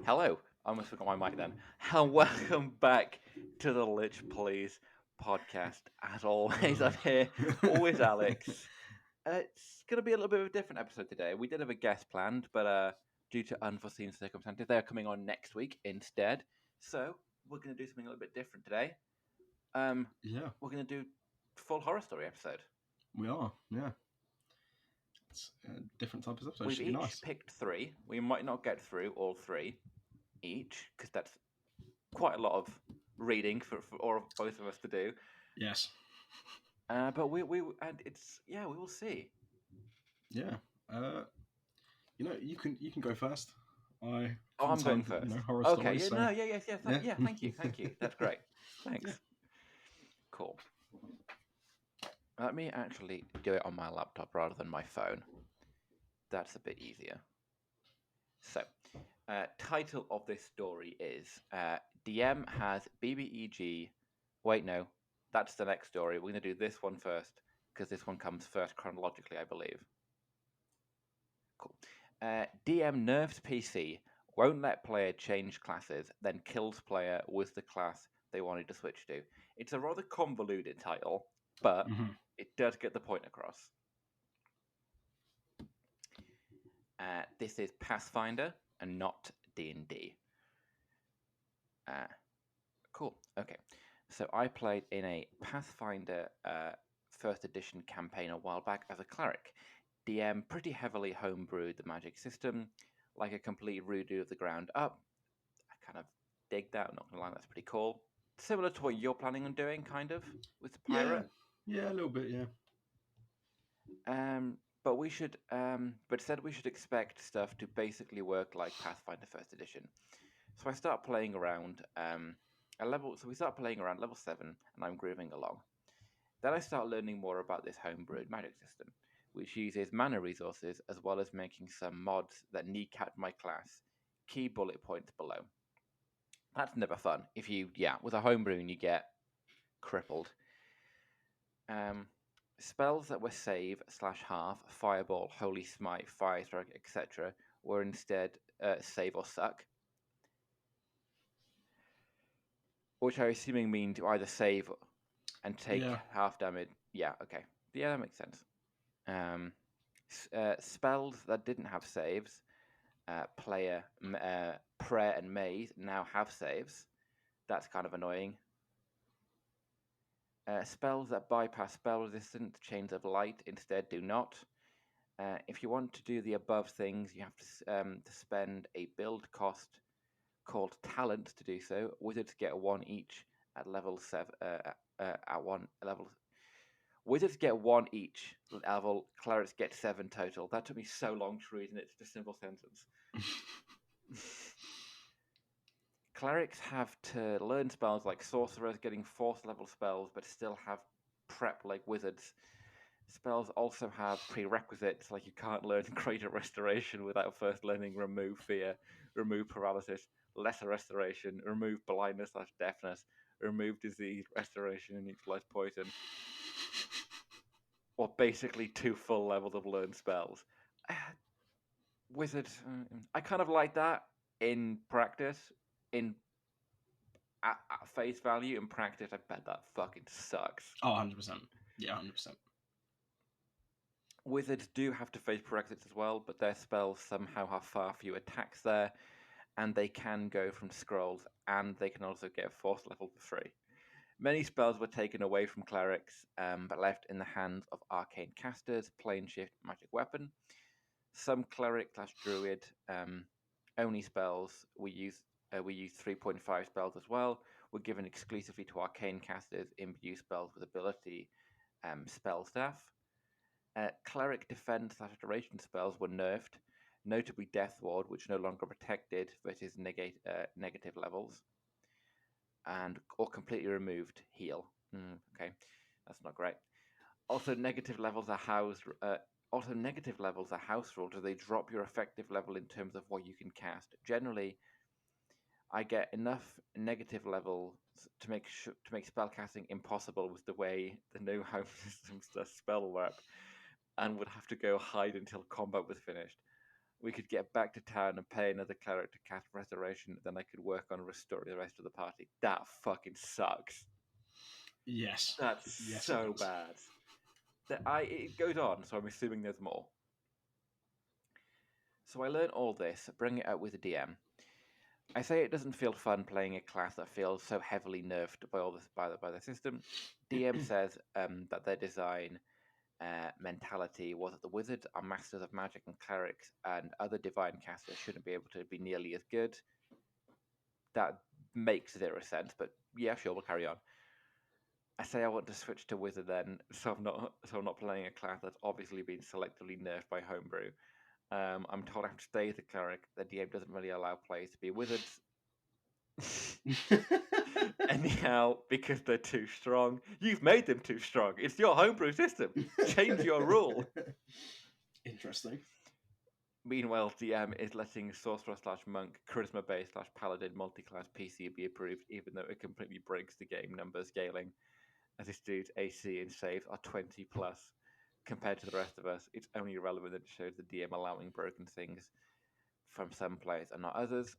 Hello. I almost forgot my mic then. And welcome back to the Lich Please podcast. As always, I'm here, always Alex. It's going to be a little bit of a different episode today. We did have a guest planned, but due to unforeseen circumstances, they're coming on next week instead. So we're going to do something a little bit different today. Yeah, We're going to do full horror story episode. we are. Yeah, it's a different type of episode. We've Should be each nice. picked three. We might not get through all three each because that's quite a lot of reading for both of us to do. Yes. But we and it's we will see. Yeah. You can go first. I Oh, I'm going sometimes first. horror Okay. stories. Yeah. So No. Yeah. Yes. Yes. yeah. Thank you. Thank you. That's great. Thanks. Yeah. Cool. Let me actually do it on my laptop rather than my phone. That's a bit easier. So, title of this story is DM has BBEG. Wait, no, that's the next story. We're going to do this one first because this one comes first chronologically, I believe. Cool. DM nerfs PC, won't let player change classes, then kills player with the class they wanted to switch to. It's a rather convoluted title, but it does get the point across. This is Pathfinder and not D&D. Cool. Okay. So I played in a Pathfinder first edition campaign a while back as a cleric. DM pretty heavily homebrewed the magic system, like a complete redo of the ground up. I kind of dig that, I'm not gonna lie, that's pretty cool. Similar to what you're planning on doing, kind of, with the pirate. Yeah, a little bit. Yeah. But we should, but instead we should expect stuff to basically work like Pathfinder First Edition. So I start playing around So we start playing around level 7, and I'm grooving along. Then I start learning more about this homebrewed magic system, which uses mana resources as well as making some mods that kneecap my class. Key bullet points below. That's never fun. With a homebrewing you get crippled. Spells that were save / half, fireball, holy smite, fire strike, etc. were instead save or suck. Which I assuming mean to either save and take half damage. Yeah, okay. Yeah, that makes sense. Spells that didn't have saves, prayer and maze, now have saves. That's kind of annoying. Spells that bypass spell resistance, chains of light, instead do not. If you want to do the above things, you have to spend a build cost called talent to do so. Wizards get 1 each at level 7. At one level, wizards get 1 each level. Clerics get 7 total. That took me so long to read, and it's just a simple sentence. Clerics have to learn spells like sorcerers, getting 4th level spells, but still have prep like wizards. Spells also have prerequisites, like you can't learn Greater Restoration without first learning Remove Fear, Remove Paralysis, Lesser Restoration, Remove Blindness / Deafness, Remove Disease, Restoration, and Neutralize Poison. Or basically 2 full levels of learned spells. Wizard, I kind of like that in practice. At face value, in practice, I bet that fucking sucks. Oh, 100%. Yeah, 100%. Wizards do have to face prerequisites as well, but their spells somehow have far fewer attacks there, and they can go from scrolls, and they can also get 4th level for free. Many spells were taken away from clerics, but left in the hands of arcane casters, plane shift, magic weapon. Some cleric / druid only spells we use 3.5 spells as well. Were given exclusively to arcane casters, imbue spells with ability spell staff. Cleric defense / duration spells were nerfed, notably Death Ward, which no longer protected versus negative levels, or completely removed heal. Okay, that's not great. Also, negative levels are house ruled, so they drop your effective level in terms of what you can cast. Generally, I get enough negative levels to make spellcasting impossible with the way the new home systems does spell work, and would have to go hide until combat was finished. we could get back to town and pay another cleric to cast Restoration, then I could work on restoring the rest of the party. That fucking sucks. Yes. That's Yes, so it does. bad. It goes on, so I'm assuming there's more. So I learned all this, bring it up with the DM. I say it doesn't feel fun playing a class that feels so heavily nerfed by all this by the system. DM says that their design mentality was that the wizards are masters of magic and clerics, and other divine casters shouldn't be able to be nearly as good. That makes zero sense, but yeah, sure, we'll carry on. I say I want to switch to wizard then, so I'm not playing a class that's obviously been selectively nerfed by homebrew. I'm told I have to stay as a cleric. The DM doesn't really allow players to be wizards. Anyhow, because they're too strong. You've made them too strong. It's your homebrew system. Change your rule. Interesting. Meanwhile, DM is letting sorcerer/monk, charisma-based/paladin multi-class PC be approved, even though it completely breaks the game number scaling, as this dude's AC and saves are 20 plus. Compared to the rest of us, it's only relevant that it shows the DM allowing broken things from some players and not others.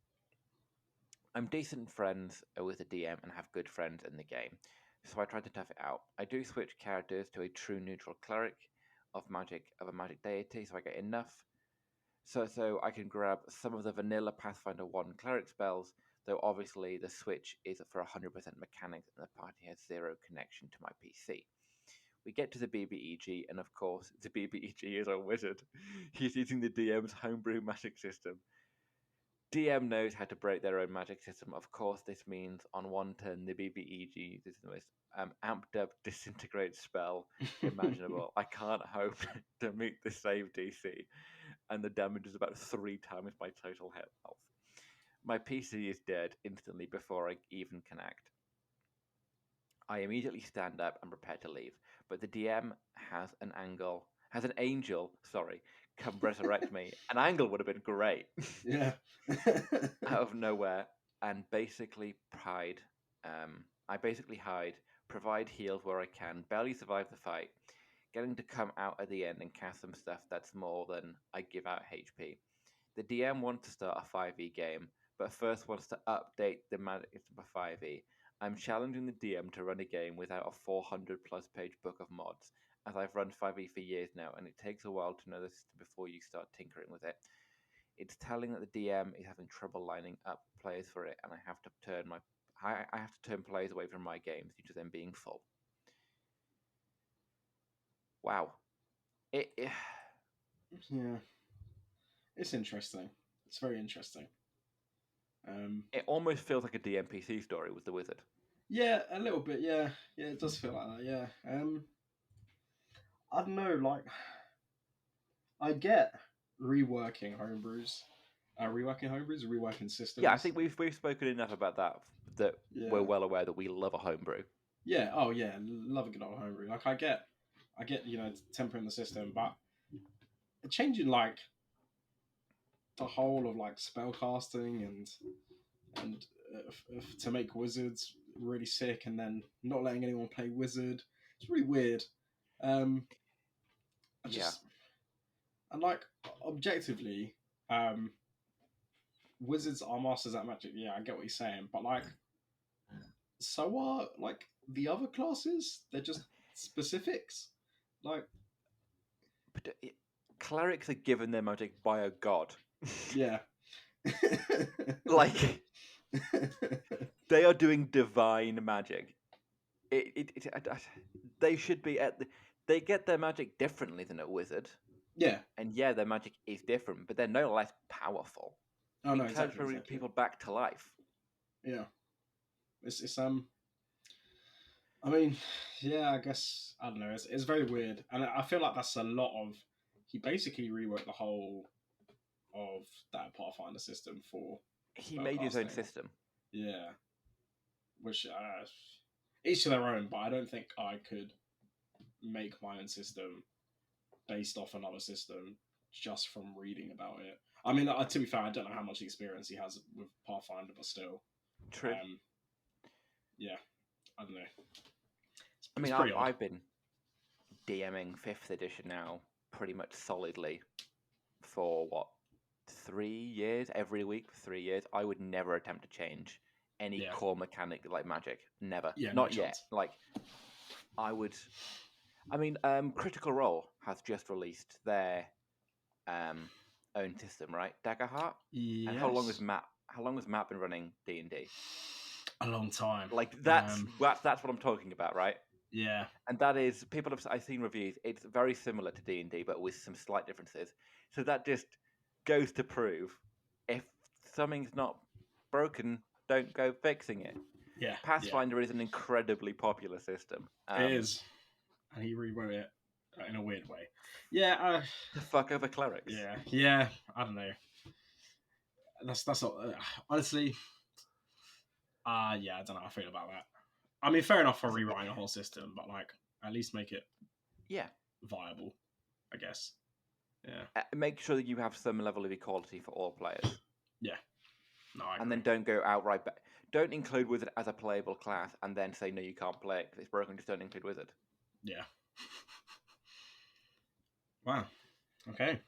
I'm decent friends with the DM and have good friends in the game, so I try to tough it out. I do switch characters to a true neutral cleric of a magic deity, so I get enough. So I can grab some of the vanilla Pathfinder 1 cleric spells, though obviously the switch is for 100% mechanics and the party has zero connection to my PC. We get to the BBEG, and of course, the BBEG is a wizard. He's using the DM's homebrew magic system. DM knows how to break their own magic system. Of course, this means on one turn, the BBEG is the most amped up disintegrate spell imaginable. I can't hope to meet the save DC, and the damage is about 3 times my total health. My PC is dead instantly before I even can act. I immediately stand up and prepare to leave, but the DM has an angel, come resurrect me. An angle would have been great. Yeah. Out of nowhere, and basically hide. I basically hide, provide heals where I can, barely survive the fight, getting to come out at the end and cast some stuff that's more than I give out HP. The DM wants to start a 5e game, but first wants to update the magic system for 5e. I'm challenging the DM to run a game without a 400 plus page book of mods, as I've run 5e for years now, and it takes a while to know the system before you start tinkering with it. It's telling that the DM is having trouble lining up players for it, and I have to turn players away from my games due to them being full. Wow. Yeah. It's interesting. It's very interesting. It almost feels like a DMPC story with the wizard. Yeah, a little bit. Yeah, yeah, it does feel like that. Yeah. I don't know. Like, I get reworking homebrews, reworking systems. Yeah, I think we've spoken enough about that Yeah. we're well aware that we love a homebrew. Yeah. Oh, yeah. Love a good old homebrew. Like, I get, tempering the system, but changing like the whole of like spell casting and to make wizards really sick, and then not letting anyone play wizard. It's really weird. And like objectively, wizards are masters at magic. Yeah, I get what you're saying, but like, so are like the other classes. They're just specifics. Like, but clerics are given their magic by a god. Yeah. Like, they are doing divine magic. They should be they get their magic differently than a wizard. Yeah. And yeah, their magic is different, but they're no less powerful. Oh no, it can bring people back to life. Yeah. It's I mean, yeah, I guess I don't know. It's very weird, and I feel like that's a lot of. He basically reworked the whole of that Pathfinder system for. He made his own system. Yeah, which each to their own, but I don't think I could make my own system based off another system just from reading about it. I mean, to be fair, I don't know how much experience he has with Pathfinder, but still. True. Yeah, I don't know. I mean, I've been DMing 5th edition now pretty much solidly for what, 3 years, every week for 3 years, I would never attempt to change any Yeah. core mechanic like Magic. Never. Yeah, no Not yet. chance. Like, I would. I mean, Critical Role has just released their own system, right? Daggerheart. And how long has Yes. Matt been running D&D? A long time. Like that's what I'm talking about, right? Yeah. And that is I've seen reviews. It's very similar to D&D, but with some slight differences. So that just goes to prove if something's not broken, don't go fixing it. Yeah. Pathfinder is an incredibly popular system. It is, and he rewrote it in a weird way. Yeah. To fuck over clerics. Yeah. Yeah. I don't know. That's not, honestly. Yeah, I don't know how I feel about that. I mean, fair enough for rewriting a whole system, but like at least make it viable, I guess. Yeah. Make sure that you have some level of equality for all players. Yeah. No, I agree. And then don't go outright. Don't include Wizard as a playable class, and then say no, you can't play it because it's broken. Just don't include Wizard. Yeah. Wow. Okay.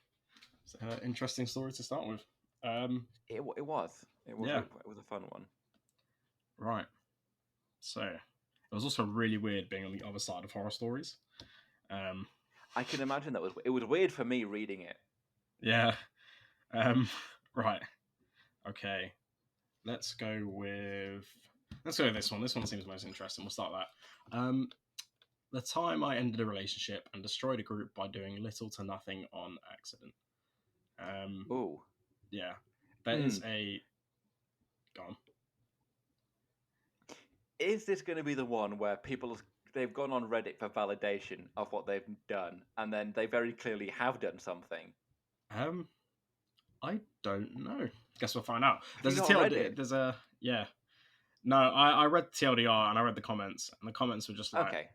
So, interesting story to start with. It was. It was a fun one. Right. So it was also really weird being on the other side of horror stories. I can imagine it was weird for me reading it. Yeah. Right. Okay. Let's go with this one. This one seems most interesting. We'll start that. The time I ended a relationship and destroyed a group by doing little to nothing on accident. Ooh. Yeah. That is a... Go on. Is this going to be the one where they've gone on Reddit for validation of what they've done, and then they very clearly have done something? I don't know. Guess we'll find out. There's a TLDR. There's a... Yeah. No, I read TLDR and I read the comments, and the comments were just like... Okay.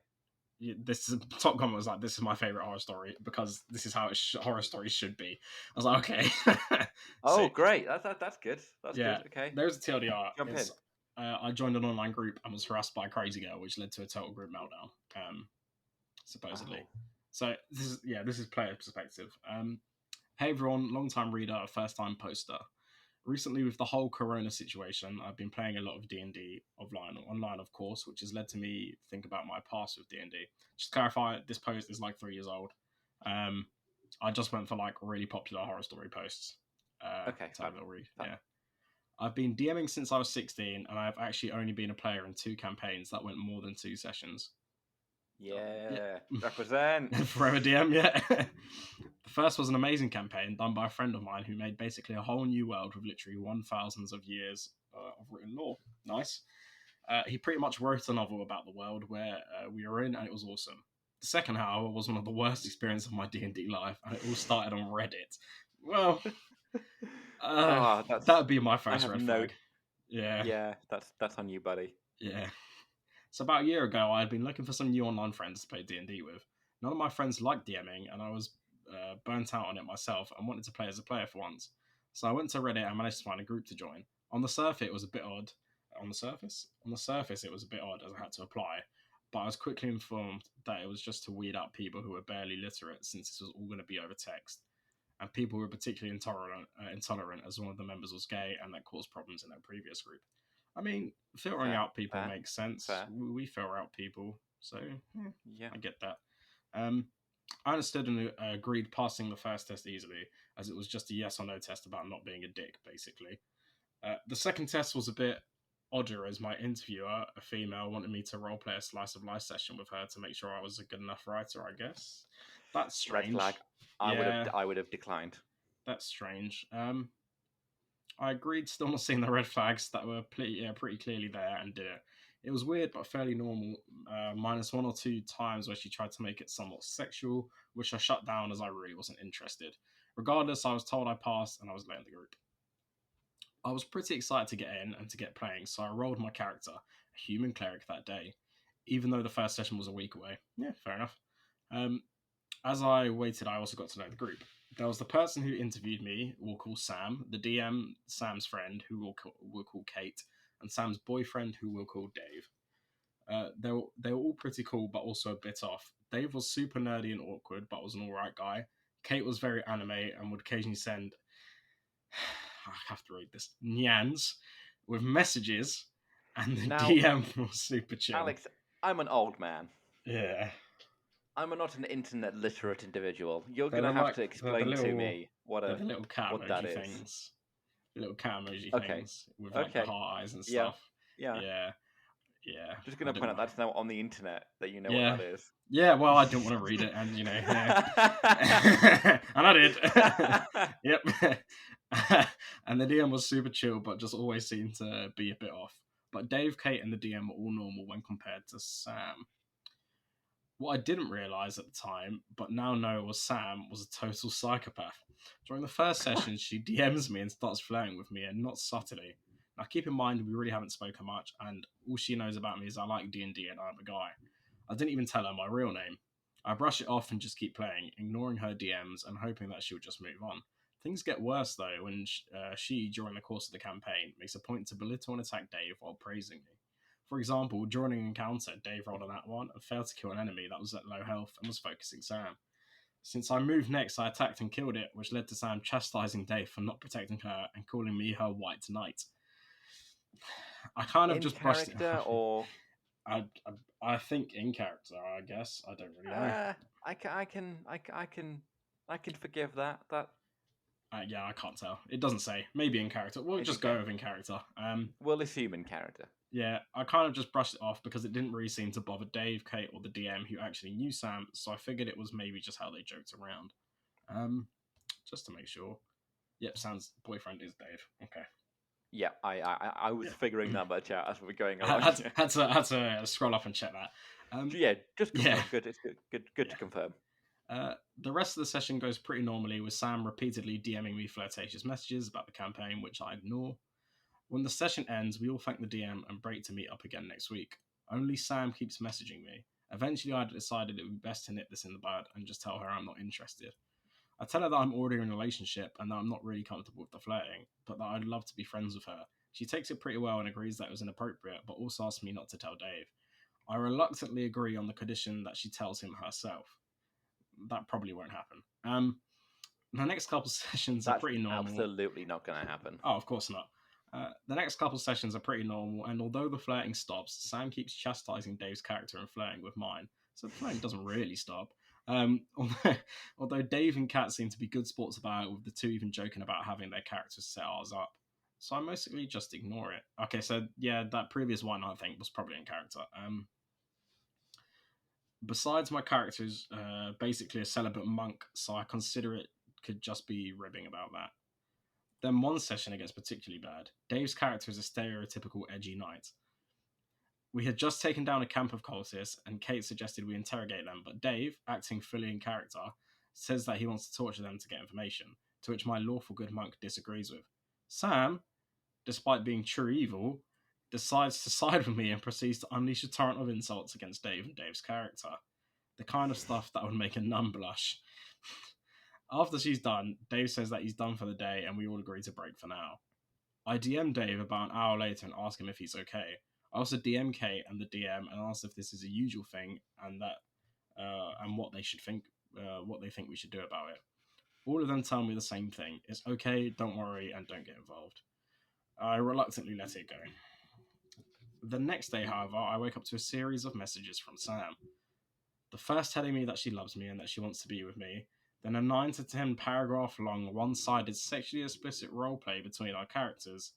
This is top comment was like, this is my favorite horror story because this is how horror stories should be. I was like, okay. Oh, great. That's good. That's yeah, good. Okay. There's a TLDR. Jump in. I joined an online group and was harassed by a crazy girl, which led to a total group meltdown. Supposedly. Oh. So this is player perspective. Hey everyone, long time reader, first time poster. Recently, with the whole Corona situation, I've been playing a lot of D&D online, of course, which has led to me think about my past with D&D. Just to clarify, this post is like 3 years old. I just went for like really popular horror story posts. Okay, to have a read. Yeah. I've been DMing since I was 16, and I've actually only been a player in 2 campaigns that went more than 2 sessions. Yeah. Represent. Forever DM, yeah. The first was an amazing campaign done by a friend of mine who made basically a whole new world with literally 1,000 of years of written lore. Nice. He pretty much wrote a novel about the world where we were in, and it was awesome. The second, however, was one of the worst experiences of my D&D life, and it all started on Reddit. Well, that would be my first red flag. Yeah, that's on you, buddy. Yeah. So about a year ago, I had been looking for some new online friends to play D&D with. None of my friends liked DMing, and I was burnt out on it myself and wanted to play as a player for once. So I went to Reddit and managed to find a group to join. On the surface, it was a bit odd. On the surface, it was a bit odd as I had to apply, but I was quickly informed that it was just to weed out people who were barely literate, since this was all going to be over text, and people who were particularly intolerant, as one of the members was gay, and that caused problems in their previous group. I mean, filtering out people makes sense. We filter out people, so yeah, I get that. I understood and agreed passing the first test easily, as it was just a yes or no test about not being a dick, basically. The second test was a bit odder, as my interviewer, a female, wanted me to roleplay a slice of life session with her to make sure I was a good enough writer, I guess. That's strange. Red flag. I would have declined. That's strange. I agreed, still not seeing the red flags that were pretty clearly there, and did it. It was weird but fairly normal, minus 1 or 2 times where she tried to make it somewhat sexual, which I shut down as I really wasn't interested. Regardless, I was told I passed and I was late in the group. I was pretty excited to get in and to get playing, so I rolled my character, a human cleric, that day, even though the first session was a week away. Yeah, fair enough. As I waited, I also got to know the group. There was the person who interviewed me, we'll call Sam, the DM, Sam's friend, who we'll call Kate, and Sam's boyfriend, who we'll call Dave. They were all pretty cool, but also a bit off. Dave was super nerdy and awkward, but was an alright guy. Kate was very anime and would occasionally send I have to read this, Nyans, with messages, and the Now, DM was super chill. Alex, I'm an old man. Yeah. I'm not an internet literate individual. You're They're going to have like- to they're explain the to little- me what the little cat that emoji is. things. Little cat emoji Okay. things with like the Okay. heart eyes and Yeah. stuff. Yeah. Yeah. Just going to point out that's now on the internet that you know Yeah. what that is. Yeah, well, I didn't want to read it, and yeah. And I did. Yep. And the DM was super chill, but just always seemed to be a bit off. But Dave, Kate, and the DM were all normal when compared to Sam. What I didn't realise at the time, but now know, was Sam was a total psychopath. During the first session, she DMs me and starts flirting with me, and not subtly. Now, keep in mind, we really haven't spoken much, and all she knows about me is I like D&D and I'm a guy. I didn't even tell her my real name. I brush it off and just keep playing, ignoring her DMs and hoping that she would just move on. Things get worse, though, when she, during the course of the campaign, makes a point to belittle and attack Dave while praising me. For example, during an encounter, Dave rolled on that one and failed to kill an enemy that was at low health and was focusing Sam. Since I moved next, I attacked and killed it, which led to Sam chastising Dave for not protecting her and calling me her white knight. I kind of in just brushed it character off. or I think in character, I guess. I don't really know. I can forgive that. Yeah, I can't tell. It doesn't say. Maybe in character. We'll It's just okay. go with in character. We'll assume in character. Yeah, I kind of just brushed it off because it didn't really seem to bother Dave, Kate, or the DM who actually knew Sam, so I figured it was maybe just how they joked around. Just to make sure. Yep, Sam's boyfriend is Dave. Okay. Yeah, I was figuring that much out as we were going I along. had to scroll up and check that. Yeah, just confirm. Yeah. Good. It's good to confirm. The rest of the session goes pretty normally, with Sam repeatedly DMing me flirtatious messages about the campaign, which I ignore. When the session ends, we all thank the DM and break to meet up again next week. Only Sam keeps messaging me. Eventually, I decided it would be best to nip this in the bud and just tell her I'm not interested. I tell her that I'm already in a relationship and that I'm not really comfortable with the flirting, but that I'd love to be friends with her. She takes it pretty well and agrees that it was inappropriate, but also asks me not to tell Dave. I reluctantly agree on the condition that she tells him herself. That probably won't happen. The next couple sessions are pretty normal. Absolutely not going to happen. Oh, of course not. The next couple sessions are pretty normal, and although the flirting stops, Sam keeps chastising Dave's character and flirting with mine, so the flirting doesn't really stop. Although Dave and Kat seem to be good sports about it, with the two even joking about having their characters set ours up. So I mostly just ignore it. Okay, so yeah, that previous one I think was probably in character. Besides, my character is basically a celibate monk, so I consider it could just be ribbing about that. Then one session it gets particularly bad. Dave's character is a stereotypical edgy knight. We had just taken down a camp of cultists, and Kate suggested we interrogate them, but Dave, acting fully in character, says that he wants to torture them to get information, to which my lawful good monk disagrees with. Sam, despite being true evil, decides to side with me and proceeds to unleash a torrent of insults against Dave and Dave's character. The kind of stuff that would make a nun blush. After she's done, Dave says that he's done for the day and we all agree to break for now. I DM Dave about an hour later and ask him if he's okay. I also DM Kate and the DM and ask if this is a usual thing and what they should think, what they think we should do about it. All of them tell me the same thing. It's okay, don't worry, and don't get involved. I reluctantly let it go. The next day, however, I wake up to a series of messages from Sam. The first telling me that she loves me and that she wants to be with me, then a 9 to 10 paragraph long one-sided sexually explicit roleplay between our characters,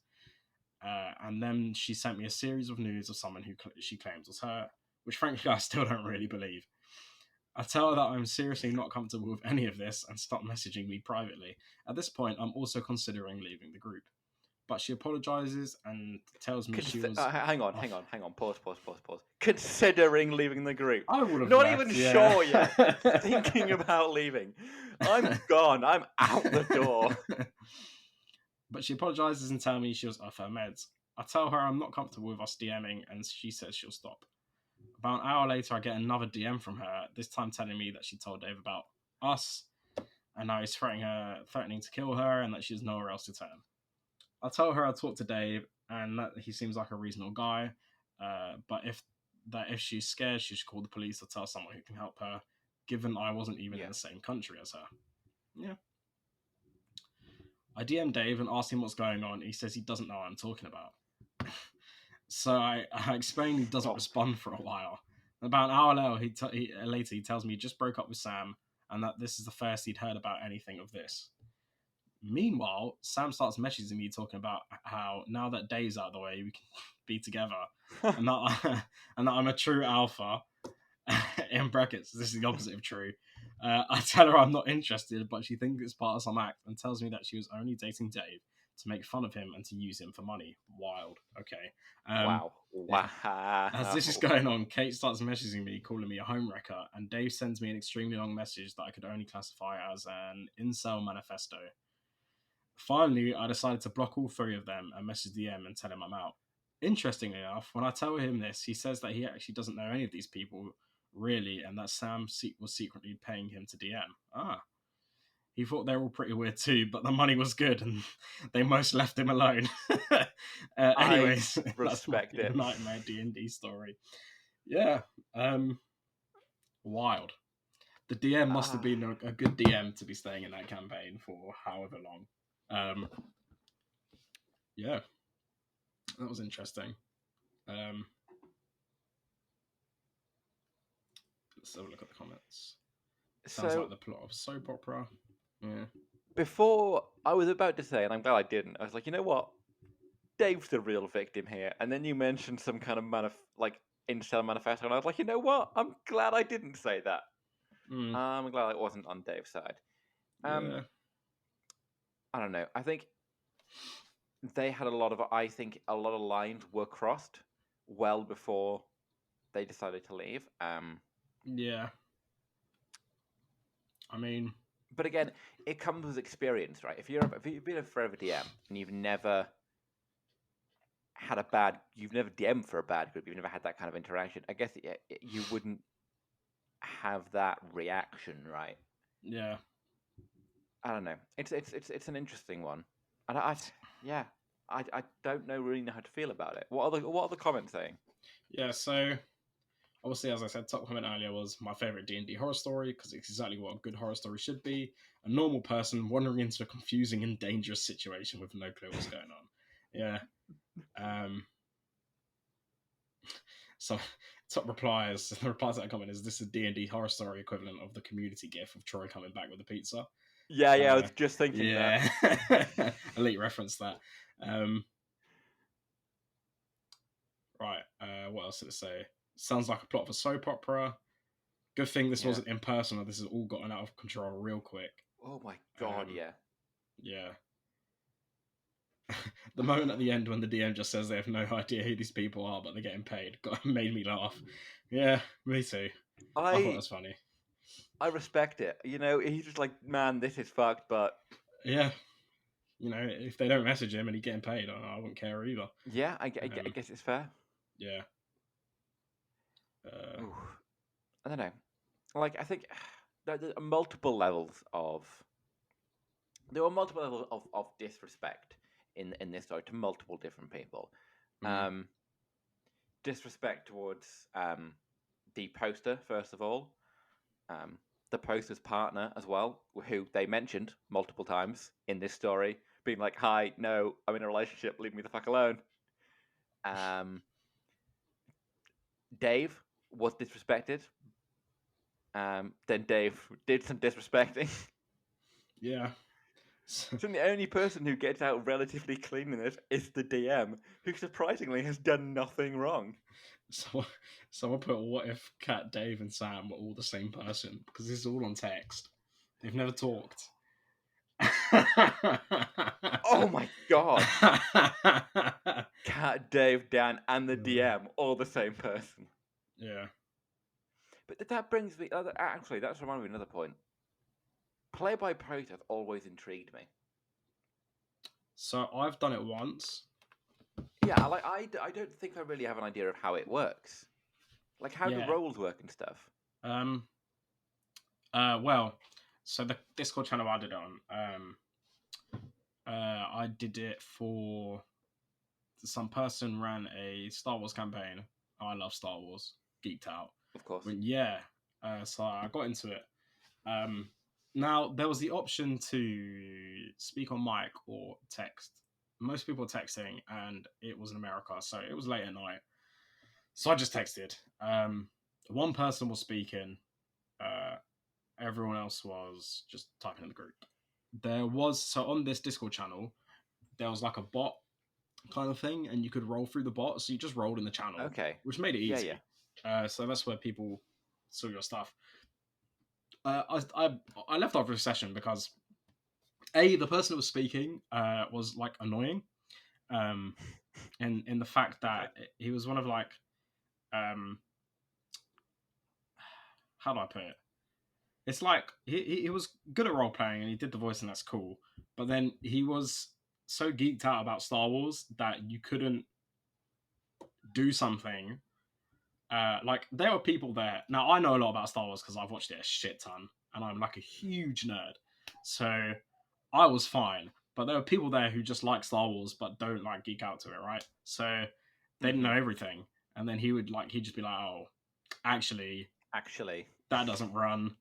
and then she sent me a series of news of someone who she claims was her, which frankly I still don't really believe. I tell her that I'm seriously not comfortable with any of this and stop messaging me privately. At this point, I'm also considering leaving the group. But she apologises and tells me she was... Hang on. Pause. Considering leaving the group. I would have Not left, even yeah. sure yet. Thinking about leaving. I'm gone. I'm out the door. But she apologises and tells me she was off her meds. I tell her I'm not comfortable with us DMing, and she says she'll stop. About an hour later, I get another DM from her, this time telling me that she told Dave about us, and now he's threatening to kill her, and that she has nowhere else to turn. I tell her I talked to Dave, and that he seems like a reasonable guy, but if she's scared, she should call the police or tell someone who can help her, given I wasn't even in the same country as her. Yeah. I DM Dave and asked him what's going on. He says he doesn't know what I'm talking about. So I explain he doesn't respond for a while. About an hour later, he tells me he just broke up with Sam and that this is the first he'd heard about anything of this. Meanwhile, Sam starts messaging me talking about how now that Dave's out of the way, we can be together, and that I'm a true alpha. In brackets, this is the opposite of true. I tell her I'm not interested, but she thinks it's part of some act and tells me that she was only dating Dave to make fun of him and to use him for money. Wild. Okay. Wow. Yeah. As this is going on, Kate starts messaging me, calling me a homewrecker, and Dave sends me an extremely long message that I could only classify as an incel manifesto. Finally, I decided to block all three of them and message DM and tell him I'm out. Interestingly enough, when I tell him this, he says that he actually doesn't know any of these people, really, and that Sam was secretly paying him to DM. He thought they were all pretty weird too, but the money was good and they most left him alone. Anyways, I respect that's my nightmare D&D story. Yeah, wild. The DM must have been a good DM to be staying in that campaign for however long. Yeah, that was interesting. Let's have a look at the comments. Sounds like the plot of soap opera. Yeah. Before, I was about to say, and I'm glad I didn't, I was like, you know what? Dave's the real victim here. And then you mentioned some kind of incel manifesto, and I was like, you know what? I'm glad I didn't say that. I'm glad it wasn't on Dave's side. Yeah. I don't know. I think they had a lot of lines were crossed well before they decided to leave. Yeah. I mean, but again, it comes with experience, right? If you've been a forever DM and you've never DM'd for a bad group, you've never had that kind of interaction, I guess you wouldn't have that reaction, right? Yeah. I don't know. It's an interesting one, and I don't really know how to feel about it. What are the comments saying? Yeah. So obviously, as I said, top comment earlier was my favorite D&D horror story because it's exactly what a good horror story should be. A normal person wandering into a confusing and dangerous situation with no clue what's going on. Yeah. So top replies. The replies to that comment is, this is a D&D horror story equivalent of the Community gif of Troy coming back with a pizza. Yeah, I was just thinking that. Elite reference that. Right. What else did it say? Sounds like a plot of a soap opera. Good thing this wasn't in person, or this has all gotten out of control real quick. Oh my god, yeah. Yeah. The moment at the end when the DM just says they have no idea who these people are, but they're getting paid, made me laugh. Yeah, me too. I thought it was funny. I respect it. You know, he's just like, man, this is fucked, but... Yeah. You know, if they don't message him and he's getting paid, I wouldn't care either. Yeah, I guess it's fair. Yeah. I don't know. Like, I think there are multiple levels of disrespect in this story to multiple different people. Disrespect towards the poster, first of all. The poster's partner as well, who they mentioned multiple times in this story, being like, hi, no, I'm in a relationship, leave me the fuck alone. Dave was disrespected. Then Dave did some disrespecting. Yeah. So the only person who gets out relatively clean in this is the DM, who surprisingly has done nothing wrong. Someone put, what if Kat, Dave, and Sam were all the same person? Because this is all on text. They've never talked. Oh my god. Kat, Dave, Dan, and the DM, all the same person. Yeah. But that brings me... Actually, that's reminded me of another point. Play-by-post has always intrigued me. So I've done it once. Yeah, I don't think I really have an idea of how it works. Like, how do roles work and stuff? Well, so the Discord channel I did on, I did it for some person ran a Star Wars campaign. I love Star Wars. Geeked out. Of course. Yeah. So I got into it. Now there was the option to speak on mic or text. Most people were texting, and it was in America, so it was late at night. So I just texted. One person was speaking. Everyone else was just typing in the group. There was on this Discord channel, there was like a bot kind of thing, and you could roll through the bot. So you just rolled in the channel, Okay. which made it Yeah, easy. So that's where people saw your stuff. I left after a session because the person who was speaking was like annoying, in the fact that he was one of like how do I put it? It's like he was good at role playing and he did the voice and that's cool, but then he was so geeked out about Star Wars that you couldn't do something. Like there were people there. Now I know a lot about Star Wars because I've watched it a shit ton, and I'm like a huge nerd. So I was fine, but there were people there who just like Star Wars but don't like geek out to it, right? So they didn't know everything, and then he'd just be like, "Oh, actually, that doesn't run.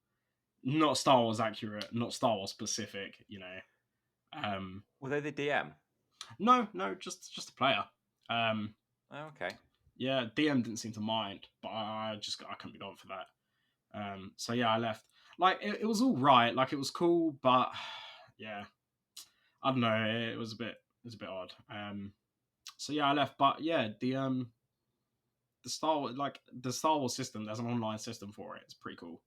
Not Star Wars accurate, not Star Wars specific, you know." Were they the DM? No, just a player. Oh, okay. Yeah, DM didn't seem to mind, but I couldn't be bothered for that. So yeah, I left. Like it was all right, like it was cool, but yeah, I don't know. It was a bit odd. So yeah, I left. But yeah, the Star Wars system. There's an online system for it. It's pretty cool.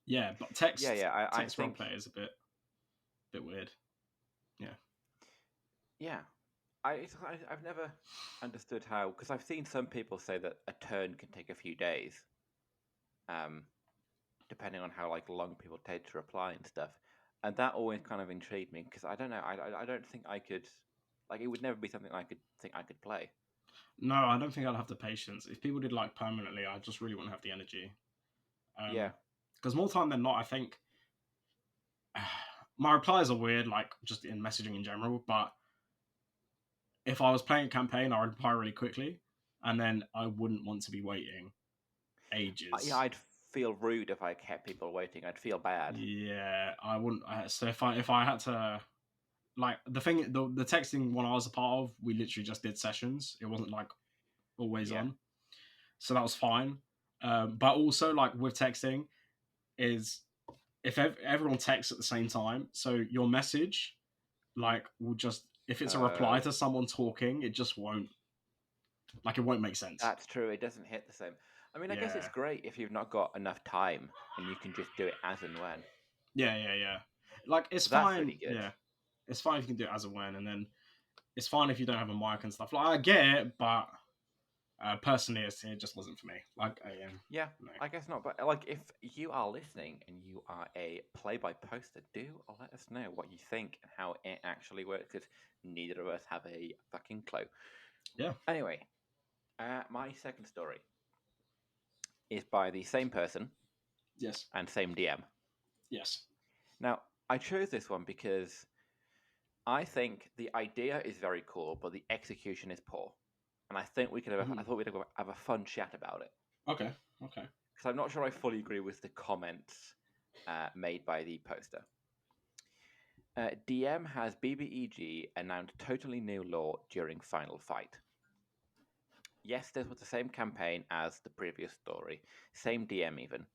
Yeah, but text I text think roleplay is a bit weird. Yeah. Yeah, I've never understood how, because I've seen some people say that a turn can take a few days, depending on how like long people take to reply and stuff, and that always kind of intrigued me because I don't know, I don't think I could, like it would never be something I could play. No, I don't think I'd have the patience. If people did like permanently, I just really wouldn't have the energy. Yeah, Because more time than not, I think my replies are weird, like just in messaging in general. But if I was playing a campaign, I would reply really quickly, and then I wouldn't want to be waiting ages. yeah, I'd feel rude if I kept people waiting. I'd feel bad. Yeah, I wouldn't. So if I had to, like the texting one I was a part of, we literally just did sessions. It wasn't like always on, so that was fine. But also like with texting is if everyone texts at the same time, so your message like will just, if it's a reply to someone talking, it just won't, like it won't make sense. That's true. It doesn't hit the same. I mean, I guess it's great if you've not got enough time and you can just do it as and when. Yeah. Like it's So that's fine. really good. Yeah, it's fine if you can do it as and when, and then it's fine if you don't have a mic and stuff. Like I get it, but personally, it just wasn't for me. Like, yeah, no. I guess not. But like, if you are listening and you are a play-by-poster, do let us know what you think and how it actually works. Because neither of us have a fucking clue. Yeah. Anyway, my second story is by the same person. Yes. And same DM. Yes. Now, I chose this one because I think the idea is very cool, but the execution is poor. And I think we could have. I thought we'd have a fun chat about it. Okay. Because I'm not sure I fully agree with the comments made by the poster. DM has BBEG announce totally new lore during final fight. Yes, this was the same campaign as the previous story, same DM even.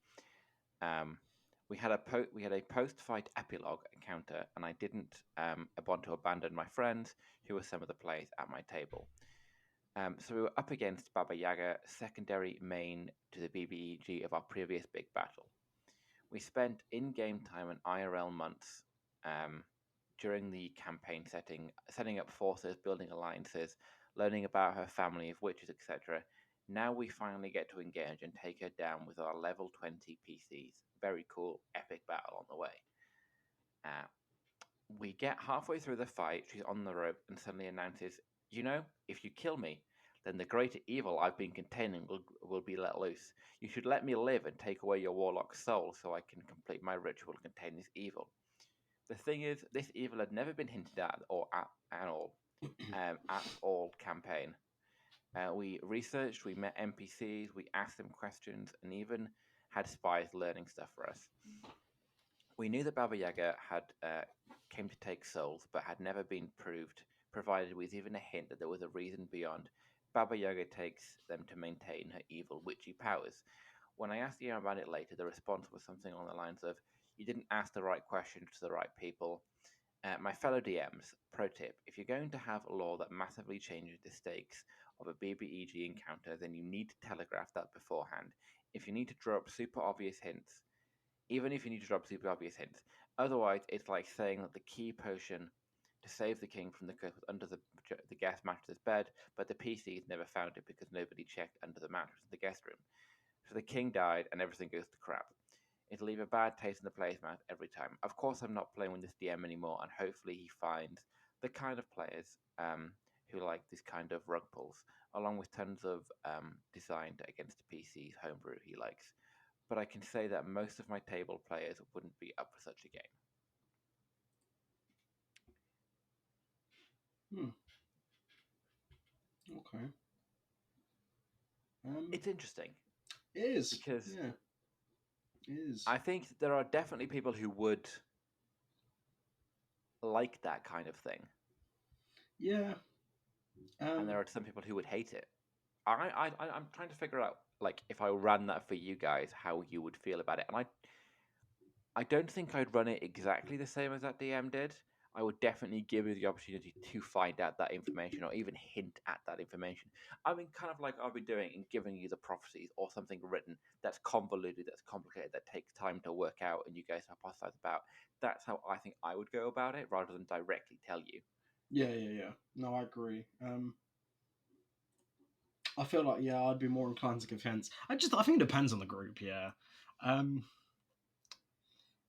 We had a post-fight epilogue encounter, and I didn't want to abandon my friends, who were some of the players at my table. So we were up against Baba Yaga, secondary main to the BBEG of our previous big battle. We spent in-game time and IRL months during the campaign setting up forces, building alliances, learning about her family of witches, etc. Now we finally get to engage and take her down with our level 20 PCs. Very cool, epic battle on the way. We get halfway through the fight, she's on the rope and suddenly announces, if you kill me, then the greater evil I've been containing will be let loose. You should let me live and take away your warlock's soul so I can complete my ritual to contain this evil. The thing is, this evil had never been hinted at at all campaign. We researched, we met NPCs, we asked them questions, and even had spies learning stuff for us. We knew that Baba Yaga had came to take souls, but had never been provided with even a hint that there was a reason beyond. Baba Yaga takes them to maintain her evil witchy powers. When I asked Ian about it later, the response was something along the lines of, "You didn't ask the right questions to the right people." My fellow DMs, pro tip: if you're going to have a lore that massively changes the stakes of a BBEG encounter, then you need to telegraph that beforehand. If you need to drop super obvious hints, even if you need to drop super obvious hints, otherwise it's like saying that the key potion to save the king from the curse was under the guest mattress's bed, but the PCs never found it because nobody checked under the mattress in the guest room. So the king died and everything goes to crap. It'll leave a bad taste in the placemat every time. Of course, I'm not playing with this DM anymore, and hopefully he finds the kind of players who like this kind of rug pulls, along with tons of designed against the PC's homebrew he likes. But I can say that most of my table players wouldn't be up for such a game. Okay. It's interesting. It is. Because yeah. It is. I think there are definitely people who would like that kind of thing. Yeah. And there are some people who would hate it. I'm trying to figure out, like, if I ran that for you guys, how you would feel about it. And I don't think I'd run it exactly the same as that DM did. I would definitely give you the opportunity to find out that information or even hint at that information. I mean, kind of like I'll be doing and giving you the prophecies or something written that's convoluted, that's complicated, that takes time to work out and you guys hypothesize about. That's how I think I would go about it rather than directly tell you. Yeah. No, I agree. I feel like, I'd be more inclined to give hints. I think it depends on the group, yeah.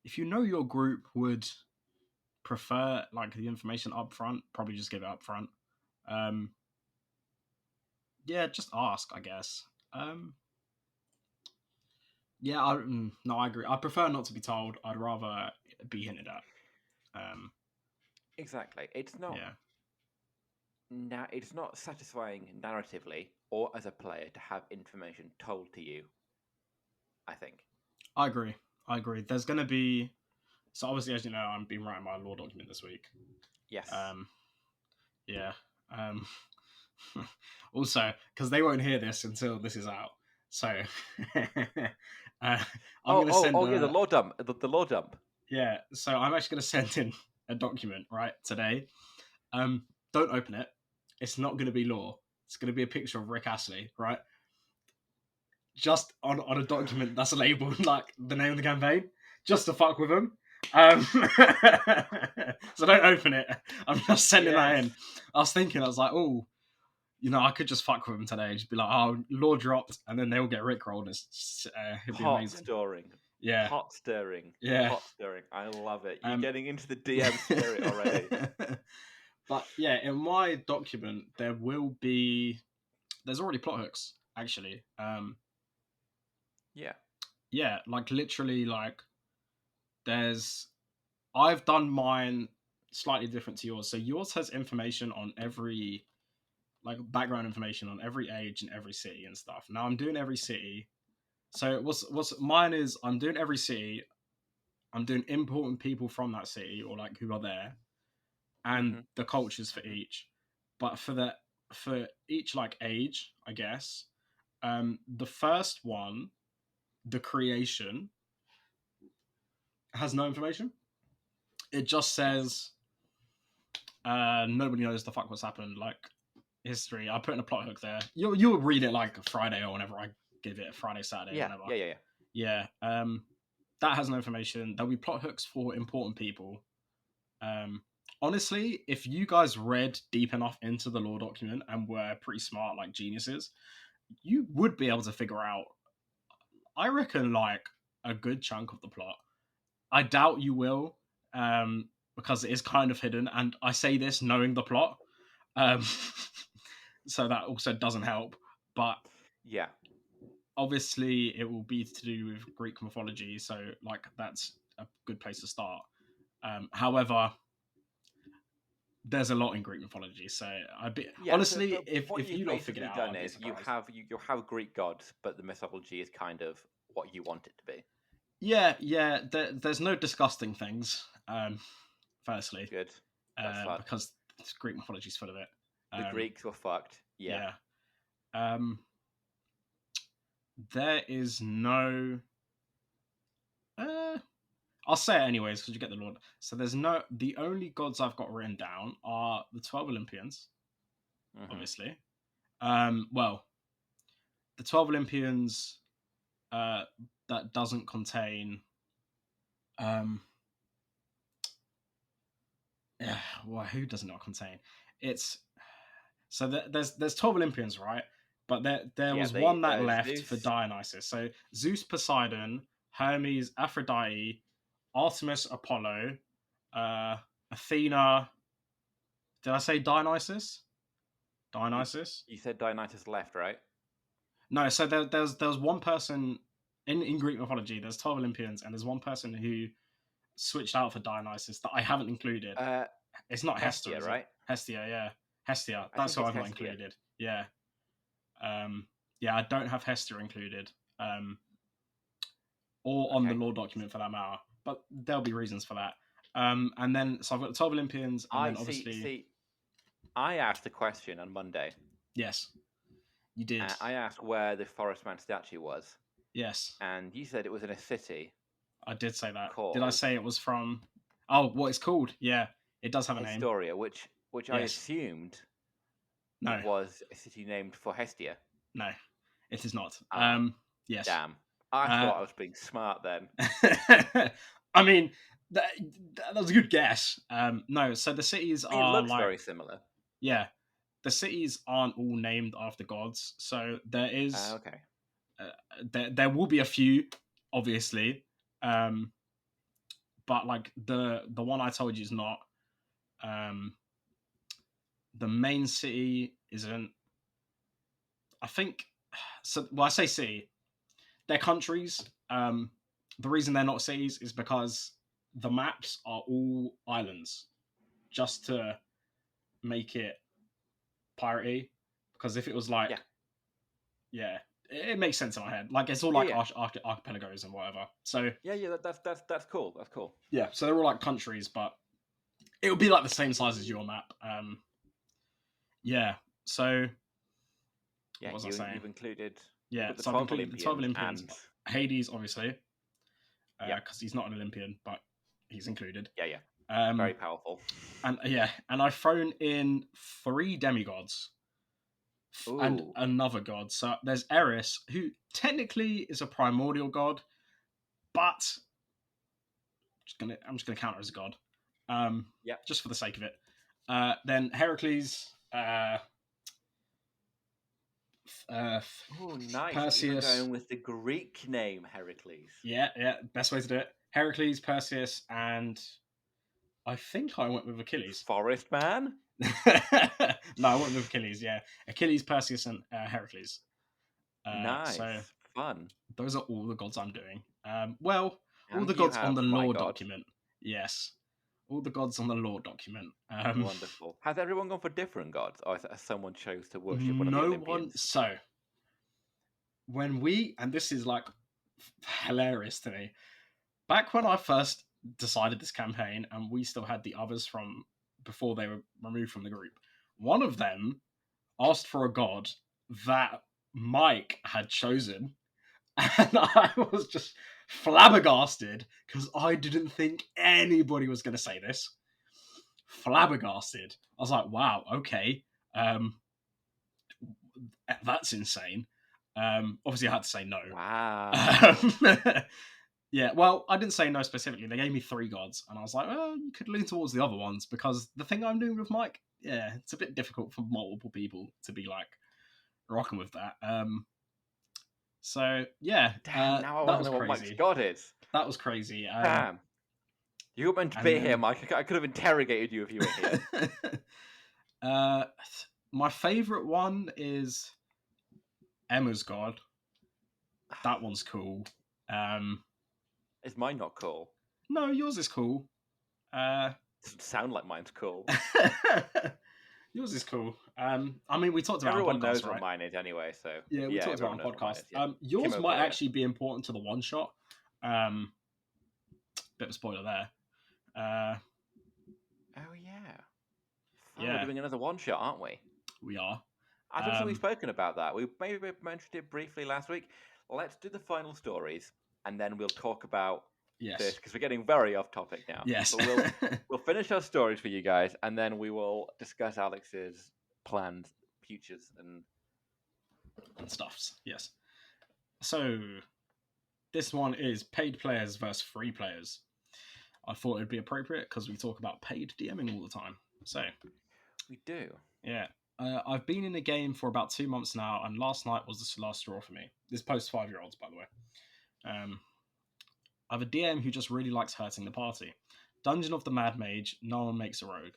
If you know your group would prefer like the information up front, probably just give it up front. Just ask, I guess. No, I agree. I prefer not to be told. I'd rather be hinted at. Exactly. It's not. Yeah. It's not satisfying narratively or as a player to have information told to you. I think. I agree. There's going to be. So obviously, as you know, I've been writing my law document this week. Yes. Yeah. Also, because they won't hear this until this is out, so I'm going to send. The law dump. The law dump. Yeah. So I'm actually going to send in a document right today. Don't open it. It's not going to be law. It's going to be a picture of Rick Astley, right? Just on a document that's labeled like the name of the campaign, just to fuck with them. So don't open it. I'm just sending that in. I was thinking, I was like, oh, I could just fuck with them today. Just be like, oh, law dropped, and then they'll get rickrolled. It'd be amazing. Stirring. Yeah. Pot stirring. Yeah. Pot stirring. I love it. You're getting into the DM spirit already. But yeah, in my document, there's already plot hooks, actually. Yeah, like literally, like I've done mine slightly different to yours. So yours has information on every, like background information on every age and every city and stuff. Now I'm doing every city. So what's mine is I'm doing every city. I'm doing important people from that city or like who are there, and the cultures for each. But for each like age, I guess, the first one, the creation, has no information. It just says nobody knows the fuck what's happened. Like history. I put in a plot hook there. You'll read it like a Friday or whenever I give it, Friday, Saturday, whenever. Yeah. That has no information. There'll be plot hooks for important people. Honestly, if you guys read deep enough into the lore document and were pretty smart, like geniuses, you would be able to figure out, I reckon, like a good chunk of the plot. I doubt you will, because it is kind of hidden, and I say this knowing the plot, so that also doesn't help. But yeah, obviously it will be to do with Greek mythology, so like that's a good place to start. However, there's a lot in Greek mythology, so honestly, so if you lot figure it out, you have Greek gods, but the mythology is kind of what you want it to be. Yeah. There's no disgusting things. Firstly, Good. That's fun. because Greek mythology's full of it. The Greeks were fucked. Yeah. There is no. I'll say it anyways because you get the Lord. So there's no. The only gods I've got written down are the 12 Olympians, obviously. Well, the 12 Olympians that doesn't contain. Well, who does it not contain? It's so there's 12 Olympians, right? But there was one that left Zeus. for Dionysus. So Zeus, Poseidon, Hermes, Aphrodite, Artemis, Apollo, Athena. Did I say Dionysus? Dionysus? You said Dionysus left, right? No. So there was one person in Greek mythology. There's 12 Olympians, and there's one person who switched out for Dionysus that I haven't included. It's not Hestia, Hestia, right? Hestia, yeah. Hestia. That's who I've not included. Yeah. Yeah, I don't have Hestia included. Or on the lore document for that matter. But there'll be reasons for that. And then so I've got the 12 Olympians, and then obviously I asked a question on Monday. Yes. You did. I asked where the Forest Man statue was. Yes. And you said it was in a city. I did say that. Did I say it was from what it's called? Yeah. It does have a name. Historia, which I assumed was a city named for Hestia. No, it is not. Yes. Damn. I thought I was being smart then. I mean, that was a good guess. No, so the cities are. It looks very similar. Yeah, the cities aren't all named after gods. So there is. Okay. There will be a few, obviously, but like the one I told you is not. The main city isn't. I think so. Well, I say city. They're countries. The reason they're not cities is because the maps are all islands, just to make it piratey. Because if it was like, it makes sense in my head. Like it's all like archipelagos and whatever. So that's cool. That's cool. Yeah, so they're all like countries, but it would be like the same size as your map. Yeah. So what was I saying? You've included the 12 Olympians. And Hades, obviously, because he's not an Olympian, but he's included. Yeah. Very powerful. And I've thrown in 3 demigods. And another god. So there's Eris, who technically is a primordial god, but I'm just gonna count her as a god. Just for the sake of it. Then Heracles, nice. Perseus. You're going with the Greek name Heracles. Yeah, best way to do it. Heracles, Perseus, and I think I went with Achilles. Forest Man? No, I went with Achilles, yeah. Achilles, Perseus, and Heracles. Nice. So fun. Those are all the gods I'm doing. All the gods on the lore document. Yes. All the gods on the lore document. Wonderful. Has everyone gone for different gods? Or has someone chose to worship one of the Olympians? So, and this is like hilarious to me, back when I first decided this campaign and we still had the others from before they were removed from the group, one of them asked for a god that Mike had chosen, and I was just flabbergasted because I didn't think anybody was going to say this. Flabbergasted. I was like, wow, okay. That's insane. Obviously, I had to say no. Wow. Yeah, well, I didn't say no specifically. They gave me 3 gods, and I was like, well, you could lean towards the other ones because the thing I'm doing with Mike, it's a bit difficult for multiple people to be like rocking with that. So yeah, damn, now I want to know what Mike's god is. That was crazy. Damn, you were meant to be here, Mike. I could have interrogated you if you were here. My favorite one is Emma's god. That one's cool. Is mine not cool? No, yours is cool. Doesn't sound like mine's cool. Yours is cool. I mean, we talked about it on Everyone podcast, knows what right? mine is anyway, so Yeah, we yeah, talked about everyone it on knows what mine podcast. is. Yeah, Yours Kimmo might Gloria. actually be important to the one shot. Bit of a spoiler there. Oh yeah. Fun, we're Yeah, doing another one shot, aren't we? we are. I don't think we've spoken about that. We mentioned it briefly last week. Let's do the final stories, and then we'll talk about this Yes. because we're getting very off topic now. Yes. But we'll finish our stories for you guys, and then we will discuss Alex's plans, futures, and stuffs. Yes. So this one is paid players versus free players. I thought it'd be appropriate because we talk about paid DMing all the time. So we do. Yeah. I've been in the game for about 2 months now, and last night was the last straw for me. This post 5-year-olds, by the way. I have a DM who just really likes hurting the party. Dungeon of the Mad Mage, no one makes a rogue.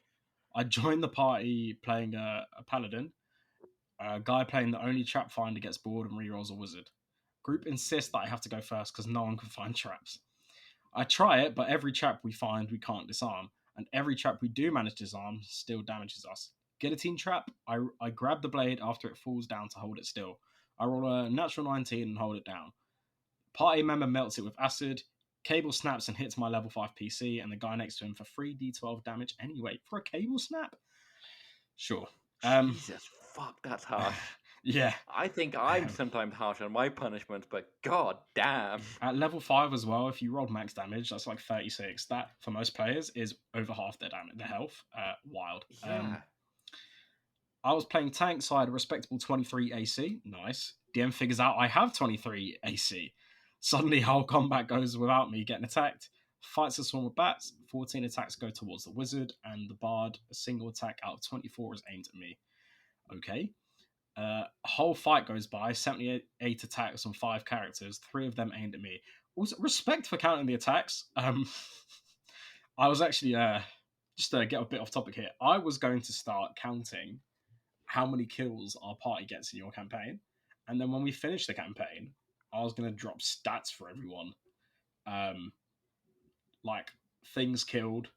I joined the party playing a paladin. A guy playing the only trap finder gets bored and rerolls a wizard. Group insists that I have to go first because no one can find traps. I try it, but every trap we find we can't disarm, and every trap we do manage to disarm still damages us. Guillotine trap, I grab the blade after it falls down to hold it still. I roll a natural 19 and hold it down. Party member melts it with acid. Cable snaps and hits my level 5 PC, and the guy next to him for 3d12 damage anyway. For a cable snap? Sure. Jesus, fuck, that's harsh. Yeah. I think I'm sometimes harsh on my punishments, but god damn. At level 5 as well, if you rolled max damage, that's like 36. That, for most players, is over half their damage, their health. Wild. Yeah. I was playing tank, so I had a respectable 23 AC. Nice. DM figures out I have 23 AC. Suddenly, whole combat goes without me getting attacked. Fights a swarm of bats. 14 attacks go towards the wizard, and the bard, a single attack out of 24 is aimed at me. Okay. A whole fight goes by. 78 attacks on 5 characters. 3 of them aimed at me. Also, respect for counting the attacks. I was actually just to get a bit off topic here. I was going to start counting how many kills our party gets in your campaign, and then when we finish the campaign, I was going to drop stats for everyone, like things killed,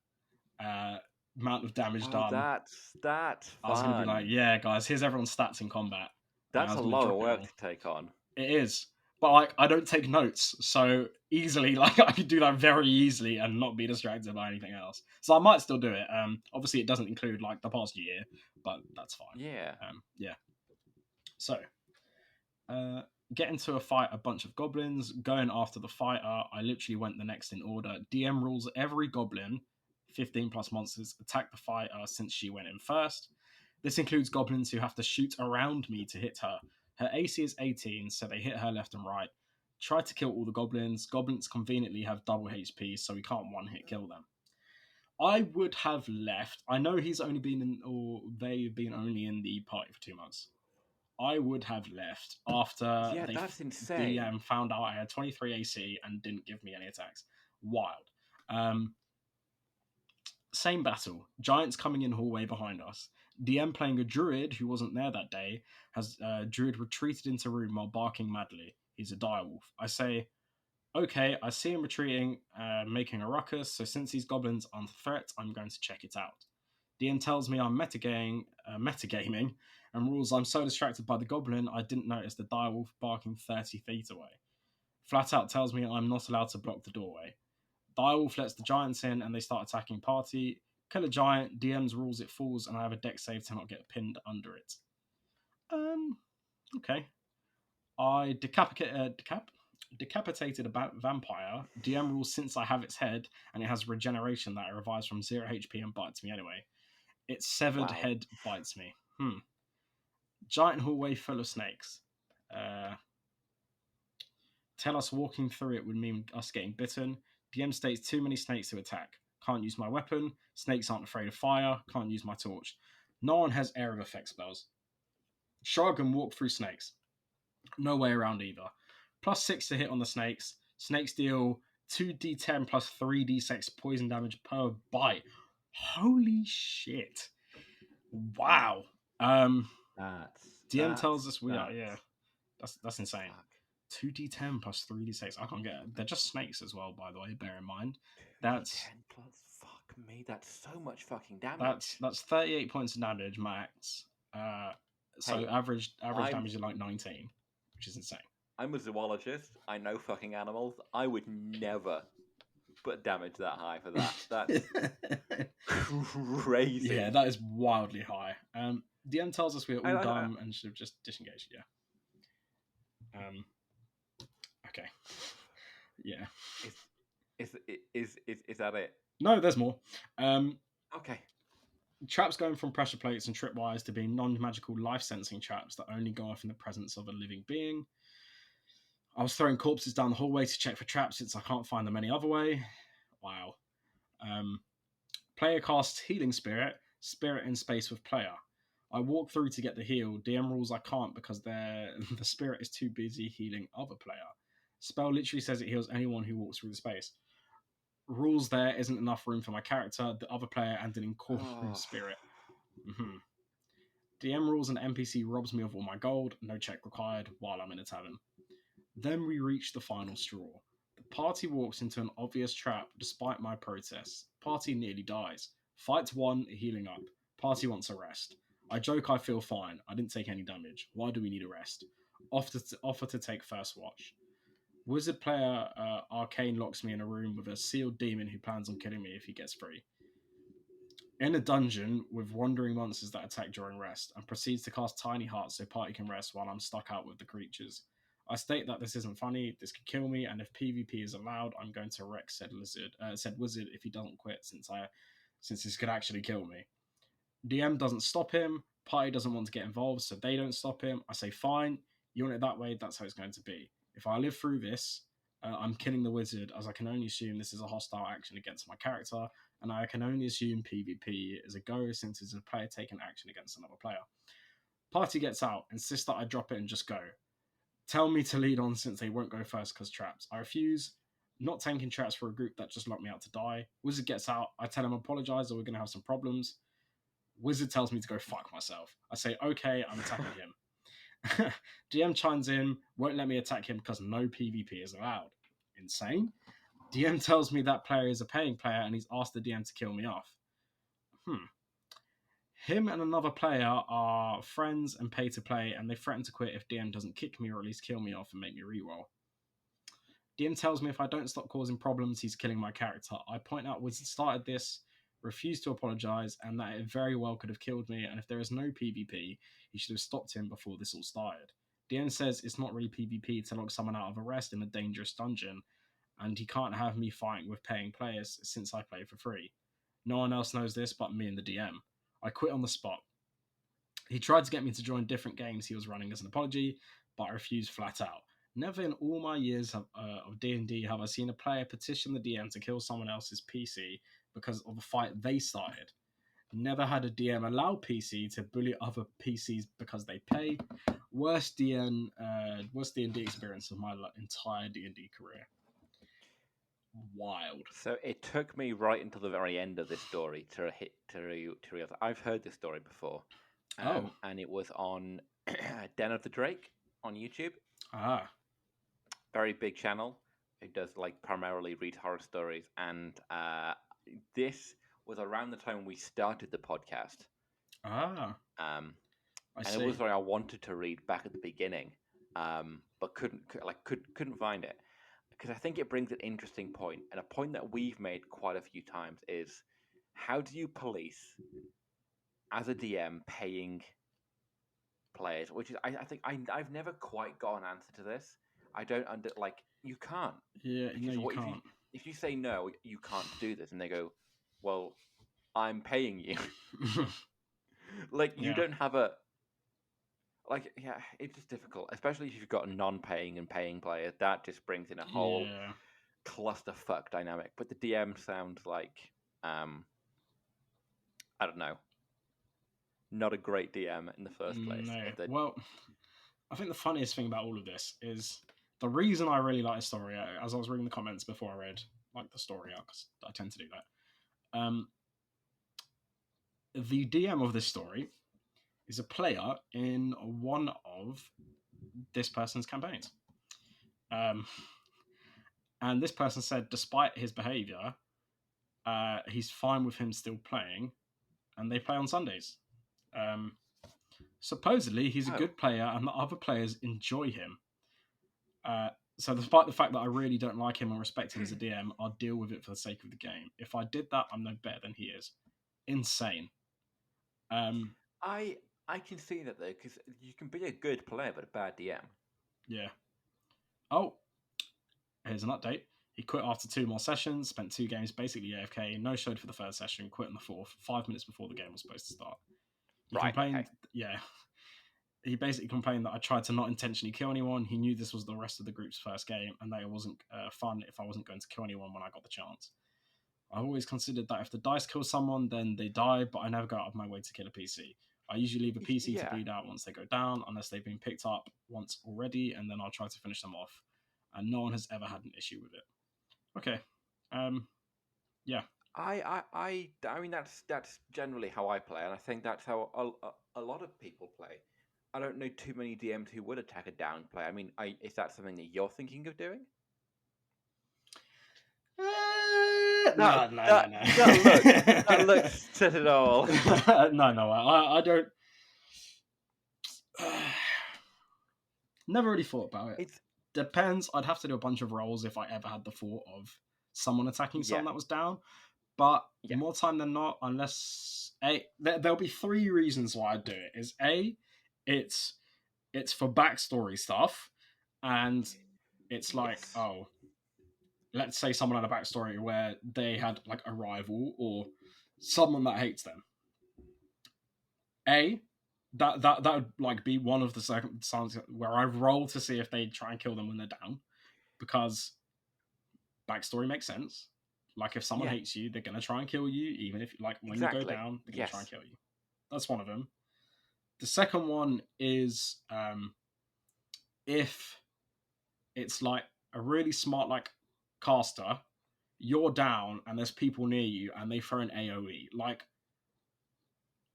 amount of damage done. That's I was going to be like, yeah, guys, here's everyone's stats in combat. That's a lot of work to take on. It is, but like I don't take notes, so easily, like I could do that very easily and not be distracted by anything else. So I might still do it. Obviously it doesn't include like the past year, but that's fine. Yeah. Yeah. So, get into a fight, a bunch of goblins, going after the fighter. I literally went the next in order. DM rules every goblin, 15 plus monsters, attack the fighter since she went in first. This includes goblins who have to shoot around me to hit her. Her AC is 18, so they hit her left and right. Try to kill all the goblins. Goblins conveniently have double HP, so we can't one-hit kill them. I would have left. I know he's only been in, or they've been only in the party for 2 months. I would have left after that's insane. DM found out I had 23 AC and didn't give me any attacks. Wild. Same battle. Giants coming in hallway behind us. DM playing a druid who wasn't there that day has druid retreated into room while barking madly. He's a direwolf. I say, okay, I see him retreating, making a ruckus, so since these goblins aren't a threat, I'm going to check it out. DM tells me I'm metagaming and rules I'm so distracted by the goblin I didn't notice the direwolf barking 30 feet away. Flat out tells me I'm not allowed to block the doorway. Direwolf lets the giants in and they start attacking party. Kill a giant, DM's rules it falls, and I have a dex save to not get pinned under it. Okay. I decapitated a vampire. DM rules since I have its head and it has regeneration that it revives from 0 HP and bites me anyway. Its severed head bites me. Giant hallway full of snakes. Tell us walking through it would mean us getting bitten. DM states too many snakes to attack. Can't use my weapon. Snakes aren't afraid of fire. Can't use my torch. No one has area of effect spells. Shrug and walk through snakes. No way around either. +6 to hit on the snakes. Snakes deal 2d10 plus 3d6 poison damage per bite. Holy shit. Wow. DM tells us we are, yeah. That's insane. 2d10 plus 3d6. I can't get it. They're just snakes as well, by the way, bear in mind. That's 10 plus fuck. Fuck me, that's so much fucking damage. That's 38 points of damage max. So Hey, average I'm damage is like 19, which is insane. I'm a zoologist. I know fucking animals. I would never put damage that high for that. That's crazy. Yeah, that is wildly high. DM tells us we're all I- dumb and should have just disengaged. Yeah. Okay. Yeah. Is that it? No, there's more. Okay. Traps going from pressure plates and tripwires to being non-magical life-sensing traps that only go off in the presence of a living being. I was throwing corpses down the hallway to check for traps since I can't find them any other way. Wow. Player casts Healing Spirit, Spirit in space with player. I walk through to get the heal. DM rules I can't because the spirit is too busy healing other player. Spell literally says it heals anyone who walks through the space. Rules there isn't enough room for my character, the other player, and an incorporeal spirit. Mm-hmm. DM rules an NPC robs me of all my gold, no check required, while I'm in a tavern. Then we reach the final straw. The party walks into an obvious trap despite my protests. Party nearly dies. Fight 1, healing up. Party wants a rest. I joke I feel fine. I didn't take any damage. Why do we need a rest? Offer to take first watch. Wizard player Arcane locks me in a room with a sealed demon who plans on killing me if he gets free. In a dungeon with wandering monsters that attack during rest, and proceeds to cast Tiny Hearts so party can rest while I'm stuck out with the creatures. I state that this isn't funny, this could kill me, and if PvP is allowed, I'm going to wreck said wizard if he doesn't quit, since this could actually kill me. DM doesn't stop him, party doesn't want to get involved, so they don't stop him. I say, fine, you want it that way, that's how it's going to be. If I live through this, I'm killing the wizard, as I can only assume this is a hostile action against my character, and I can only assume PvP is a go since it's a player taking action against another player. Party gets out, insists that I drop it and just go. Tell me to lead on since they won't go first because traps. I refuse, not tanking traps for a group that just locked me out to die. Wizard gets out, I tell him apologise or we're going to have some problems. Wizard tells me to go fuck myself. I say, okay, I'm attacking him. DM chimes in, won't let me attack him because no PvP is allowed. Insane. DM tells me that player is a paying player and he's asked the DM to kill me off. Him and another player are friends and pay to play, and they threaten to quit if DM doesn't kick me or at least kill me off and make me reroll. DM tells me if I don't stop causing problems, he's killing my character. I point out Wizard started this, refuse to apologise, and that it very well could have killed me, and if there is no PvP, he should have stopped him before this all started. DM says it's not really PvP to lock someone out of arrest in a dangerous dungeon, and he can't have me fighting with paying players since I play for free. No one else knows this but me and the DM. I quit on the spot. He tried to get me to join different games he was running as an apology, but I refused flat out. Never in all my years of D&D have I seen a player petition the DM to kill someone else's PC because of a fight they started. Never had a DM allow PC to bully other PCs because they pay. Worst D&D experience of my entire D&D career. Wild. So it took me right until the very end of this story to realize I've heard this story before, and it was on Den of the Drake on YouTube. Very big channel. It does like primarily read horror stories, and this was around the time we started the podcast. And it was what I wanted to read back at the beginning, but couldn't find it. Because I think it brings an interesting point, and a point that we've made quite a few times is, how do you police, as a DM, paying players? Which is, I think I've never quite got an answer to this. I don't you can't. Yeah, no, you can't. If you say no, you can't do this, and they go, well, I'm paying you. You don't have a. It's just difficult, especially if you've got non-paying and paying players. That just brings in a whole clusterfuck dynamic. But the DM sounds like, I don't know, not a great DM in the first place. No. Well, I think the funniest thing about all of this is the reason I really like the story, as I was reading the comments before I read the story out, because I tend to do that. The DM of this story is a player in one of this person's campaigns. And this person said, despite his behaviour, he's fine with him still playing, and they play on Sundays. Supposedly, he's a Oh, good player, and the other players enjoy him. So, despite the fact that I really don't like him and respect him as a DM, I'll deal with it for the sake of the game. If I did that, I'm no better than he is. Insane. I can see that though, because you can be a good player but a bad DM. Yeah. Oh, here's an update. He quit after 2 more sessions, spent 2 games basically AFK, no showed for the 3rd session, quit in the 4th, 5 minutes before the game was supposed to start. He Right. complained, Okay. yeah. He basically complained that I tried to not intentionally kill anyone. He knew this was the rest of the group's first game, and that it wasn't fun if I wasn't going to kill anyone when I got the chance. I always considered that if the dice kill someone, then they die, but I never go out of my way to kill a PC. I usually leave a PC to Yeah. bleed out once they go down, unless they've been picked up once already, and then I'll try to finish them off. And no one has ever had an issue with it. Okay. Yeah. I mean that's generally how I play, and I think that's how a lot of people play. I don't know too many DMs who would attack a down play. I mean, is that something that you're thinking of doing? No. That looks said it all. No, I don't. Never really thought about it. It's Depends. I'd have to do a bunch of rolls if I ever had the thought of someone attacking someone Yeah. that was down. But Yeah. more time than not, unless there'll be 3 reasons why I do it. Is A, it's for backstory stuff, and it's like, Yes. oh, let's say someone had a backstory where they had like a rival or someone that hates them. That would like be one of the circumstances where I roll to see if they try and kill them when they're down, because backstory makes sense. Like if someone Yeah. hates you, they're gonna try and kill you, even if like when you Exactly. go down, they're gonna try and Yes. kill you. That's one of them. The second one is if it's like a really smart like caster, you're down and there's people near you and they throw an AoE. Like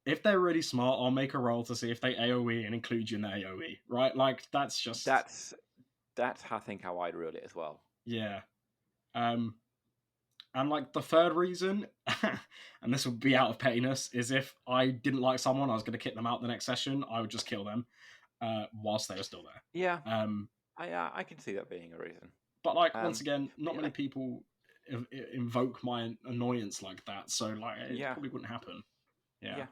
if they're really smart, I'll make a roll to see if they AoE and include you in the AoE. Right? Like that's just That's I think how I'd rule it as well. yeah. And like the third reason, and this would be out of pettiness, is if I didn't like someone, I was going to kick them out the next session. I would just kill them whilst they were still there. Yeah. I can see that being a reason. But like once again, not yeah, many people invoke my annoyance like that, so like it Yeah. probably wouldn't happen. Yeah.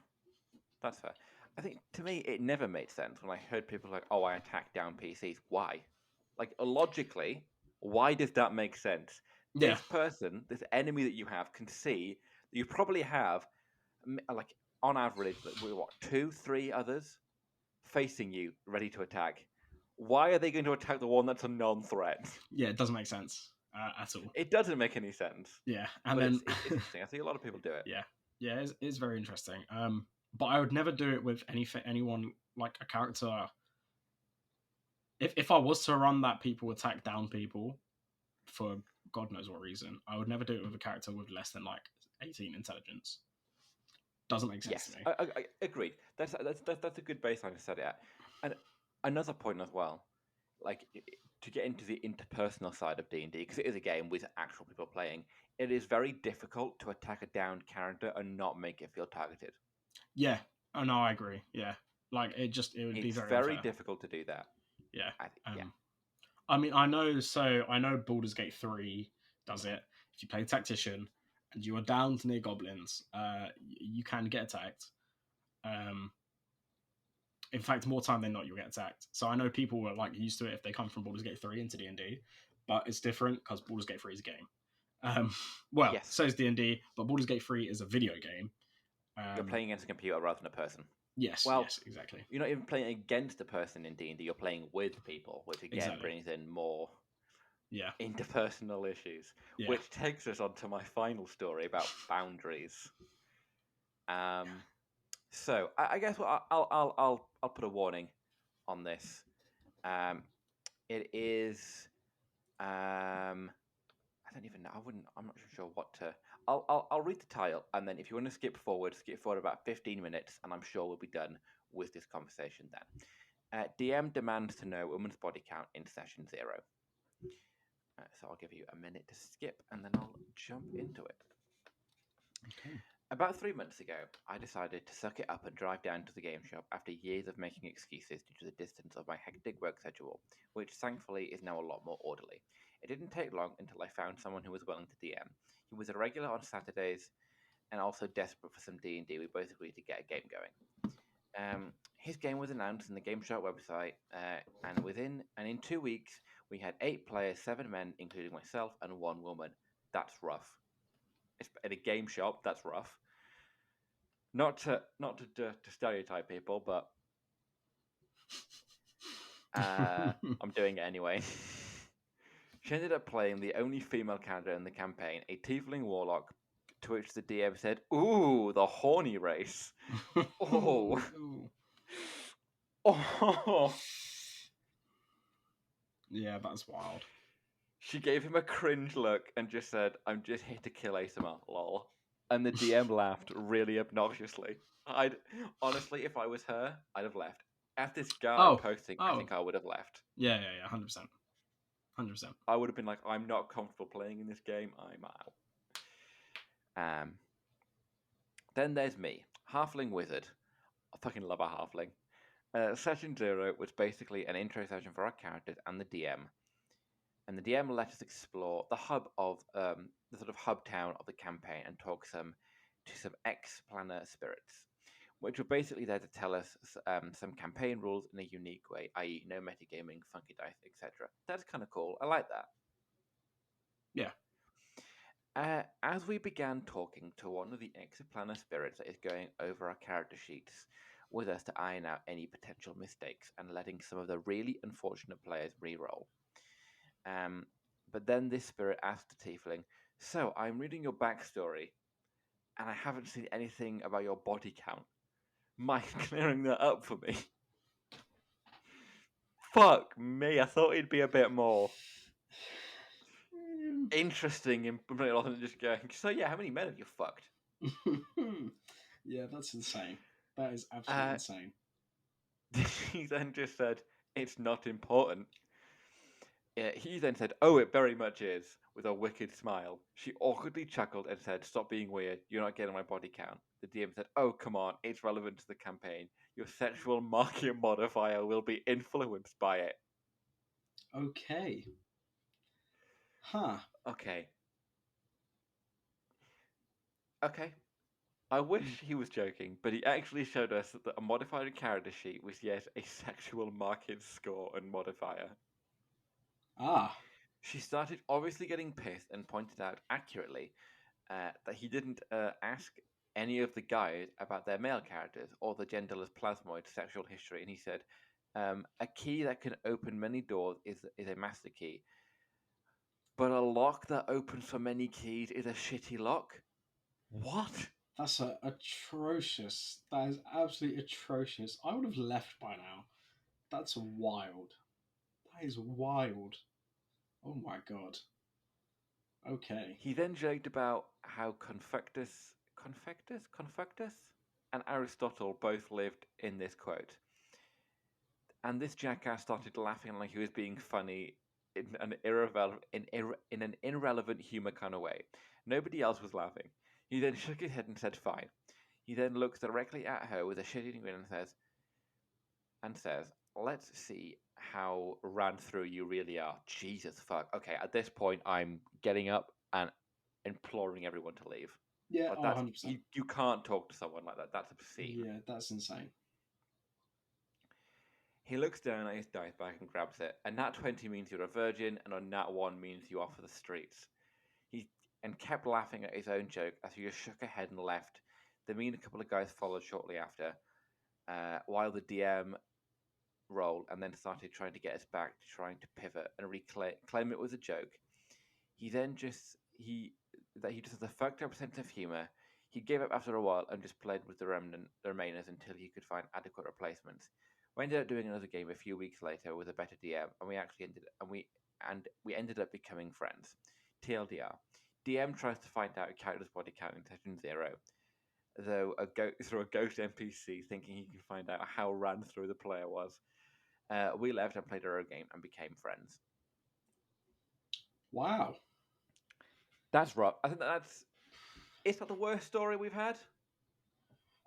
That's fair. I think to me it never made sense when I heard people like, "Oh, I attack down PCs." Why? Like logically, why does that make sense? Yeah. This person, this enemy that you have, can see that you probably have, like on average, what 2, 3 others facing you, ready to attack. Why are they going to attack the one that's a non-threat? Yeah, it doesn't make sense at all. It doesn't make any sense. Yeah, and But then it's interesting. I see a lot of people do it. yeah, it's very interesting. But I would never do it with anyone like a character. If I was to run that people attack down people for God knows what reason, I would never do it with a character with less than like 18 intelligence. Doesn't make sense to me. I agreed. That's a good baseline to set it at. And another point as well, like to get into the interpersonal side of D&D, because it is a game with actual people playing, it is very difficult to attack a down character and not make it feel targeted. Yeah, oh no, I agree. Yeah, like it would be very unfair. Difficult to do that. Yeah. Yeah. I mean, I know Baldur's Gate 3 does it. If you play Tactician and you are down near goblins, you can get attacked. In fact, more time than not, you'll get attacked. So I know people were like used to it if they come from Baldur's Gate 3 into D&D, but it's different because Baldur's Gate 3 is a game. So is D&D, but Baldur's Gate 3 is a video game. You're playing against a computer rather than a person. Yes, well, yes, exactly. You're not even playing against a person in D&D. You're playing with people, which again brings in more interpersonal issues. Yeah. Which takes us on to my final story about boundaries. So I guess I'll put a warning on this. It is I don't even know. I'm not sure what to. I'll read the title, and then if you want to skip forward about 15 minutes, and I'm sure we'll be done with this conversation then. DM demands to know woman's body count in session 0. So I'll give you a minute to skip, and then I'll jump into it. Okay. About 3 months ago, I decided to suck it up and drive down to the game shop after years of making excuses due to the distance of my hectic work schedule, which thankfully is now a lot more orderly. It didn't take long until I found someone who was willing to DM. He was a regular on Saturdays and also desperate for some D&D. We both agreed to get a game going. His game was announced in the Game Shop website, and in 2 weeks we had 8 players, 7 men, including myself, and 1 woman. That's rough. In a game shop, that's rough. Not to stereotype people, but I'm doing it anyway. She ended up playing the only female character in the campaign, a tiefling warlock, to which the DM said, "Ooh, the horny race." Oh, oh. Yeah, that's wild. She gave him a cringe look and just said, "I'm just here to kill Asama, lol." And the DM laughed really obnoxiously. I'd honestly, if I was her, I'd have left. At this guy posting, I think I would have left. Yeah, 100%. 100%. I would have been like, I'm not comfortable playing in this game. I'm out. Then there's me, halfling wizard. I fucking love a halfling. Session 0 was basically an intro session for our characters and the DM. And the DM let us explore the hub of the sort of hub town of the campaign and talk to some ex-planner spirits, which were basically there to tell us some campaign rules in a unique way, i.e., no metagaming, funky dice, etc. That's kind of cool. I like that. Yeah. As we began talking to one of the ex-planner spirits that is going over our character sheets with us to iron out any potential mistakes and letting some of the really unfortunate players re-roll. But then this spirit asked the tiefling, "So, I'm reading your backstory, and I haven't seen anything about your body count. Mind clearing that up for me?" Fuck me, I thought it'd be a bit more interesting in rather than just going, "So yeah, how many men have you fucked?" Yeah, that's insane. That is absolutely insane. He then just said, "It's not important." He then said, "Oh, it very much is," with a wicked smile. She awkwardly chuckled and said, "Stop being weird. You're not getting my body count." The DM said, "Oh, come on. It's relevant to the campaign. Your sexual marking modifier will be influenced by it." Okay. Huh. Okay. Okay. I wish he was joking, but he actually showed us that a modified character sheet was yet a sexual marking score and modifier. Ah. She started obviously getting pissed and pointed out accurately that he didn't ask any of the guys about their male characters or the genderless plasmoid sexual history, and he said, "A key that can open many doors is a master key, but a lock that opens for many keys is a shitty lock." What? That's atrocious. That is absolutely atrocious. I would have left by now. That's wild. That is wild. Oh my god. Okay. He then joked about how Confectus, and Aristotle both lived in this quote. And this jackass started laughing like he was being funny in an irrelevant humor kind of way. Nobody else was laughing. He then shook his head and said, "Fine." He then looks directly at her with a shitty grin and says, "Let's see how ran through you really are." Jesus fuck. Okay, at this point, I'm getting up and imploring everyone to leave. Yeah, Like oh, that's 100%. you can't talk to someone like that. That's obscene. Yeah, that's insane. He looks down at his dice bag and grabs it. A nat 20 means you're a virgin, and a nat 1 means you are for the streets. He kept laughing at his own joke as he just shook her head and left. Me and a couple of guys followed shortly after, while the DM rolled and then started trying to get us back, trying to pivot and claim it was a joke. He then just has a fucked up sense of humor. He gave up after a while and just played with the remainers until he could find adequate replacements. We ended up doing another game a few weeks later with a better DM, and we ended up becoming friends. TLDR: DM tries to find out a character's body count in session 0, though through a ghost NPC, thinking he can find out how ran through the player was. We left and played our own game and became friends. Wow. That's rough. I think that's It's not the worst story we've had.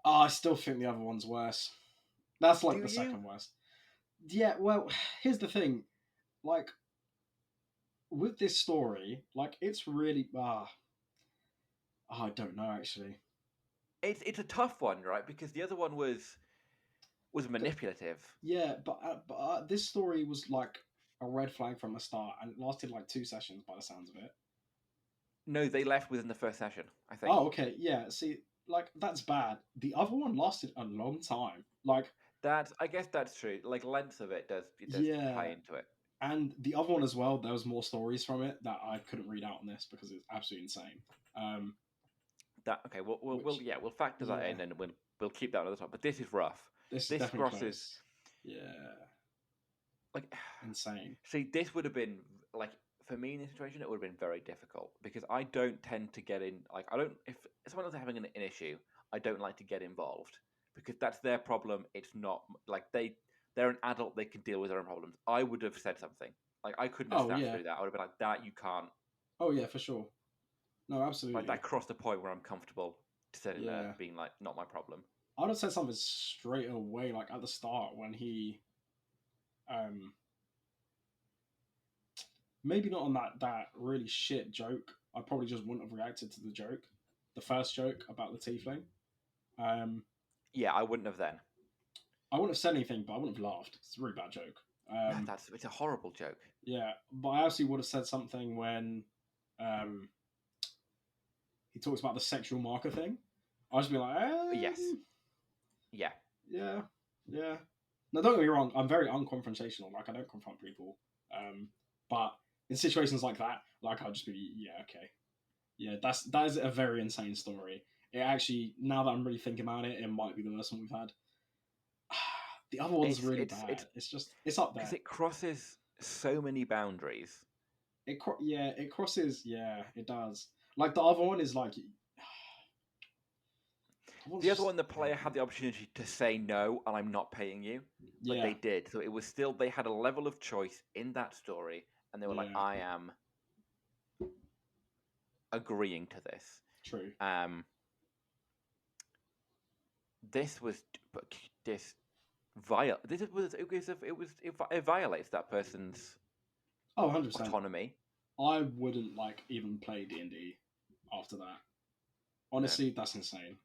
I still think the other one's worse. That's like Do the you? second worst. Yeah, well, here's the thing. Like, with this story, like, it's really. I don't know, actually. It's a tough one, right? Because the other one was manipulative. Yeah, but this story was like a red flag from the start, and it lasted like 2 sessions by the sounds of it. No, they left within the first session, I think. Oh, okay, yeah. See, like that's bad. The other one lasted a long time. Like, I guess that's true. Like length of it does play yeah, into it. and the other one as well. There was more stories from it that I couldn't read out on this because it's absolutely insane. That okay? Which, we'll factor that yeah, in and we'll keep that on the top. But this is rough. this is This definitely crosses close. Yeah, like insane. see this would have been like for me in this situation it would have been very difficult because I don't tend to get in like I don't if someone else is having an issue I don't like to get involved because that's their problem. It's not like they're an adult, they can deal with their own problems. I would have said something like I couldn't have Oh sat yeah. through that. I would have been like that you can't Oh yeah, for sure. No, like that absolutely. crossed the point where I'm comfortable sitting there Yeah. being like not my problem. I'd have said something straight away, like at the start when he, um, maybe not on that really shit joke. I probably just wouldn't have reacted to the joke, the first joke about the tiefling. Um, Yeah, I wouldn't have then. I wouldn't have said anything, but I wouldn't have laughed. It's a really bad joke. No, that's it's a horrible joke. Yeah, but I actually would have said something when um, he talks about the sexual marker thing. I'd just be like, Yes. Yeah. yeah, yeah. Now, don't get me wrong. I'm very unconfrontational. Like, I don't confront people. But in situations like that, like, I'll just be, yeah, okay, yeah. That is a very insane story. It actually, now that I'm really thinking about it, it might be the worst one we've had. The other one's really It's bad. It's just, it's up because there. it crosses so many boundaries. Yeah, it crosses. Yeah, it does. Like the other one is like, The other just, one, the player had the opportunity to say no, and I'm not paying you, but yeah, they did. So it was still they had a level of choice in that story, and they were like, yeah, "I am agreeing to this." true. Um, this was, but this This was it violates that person's Oh, 100%. autonomy. I wouldn't like even play D&D after that. No, Honestly, that's insane.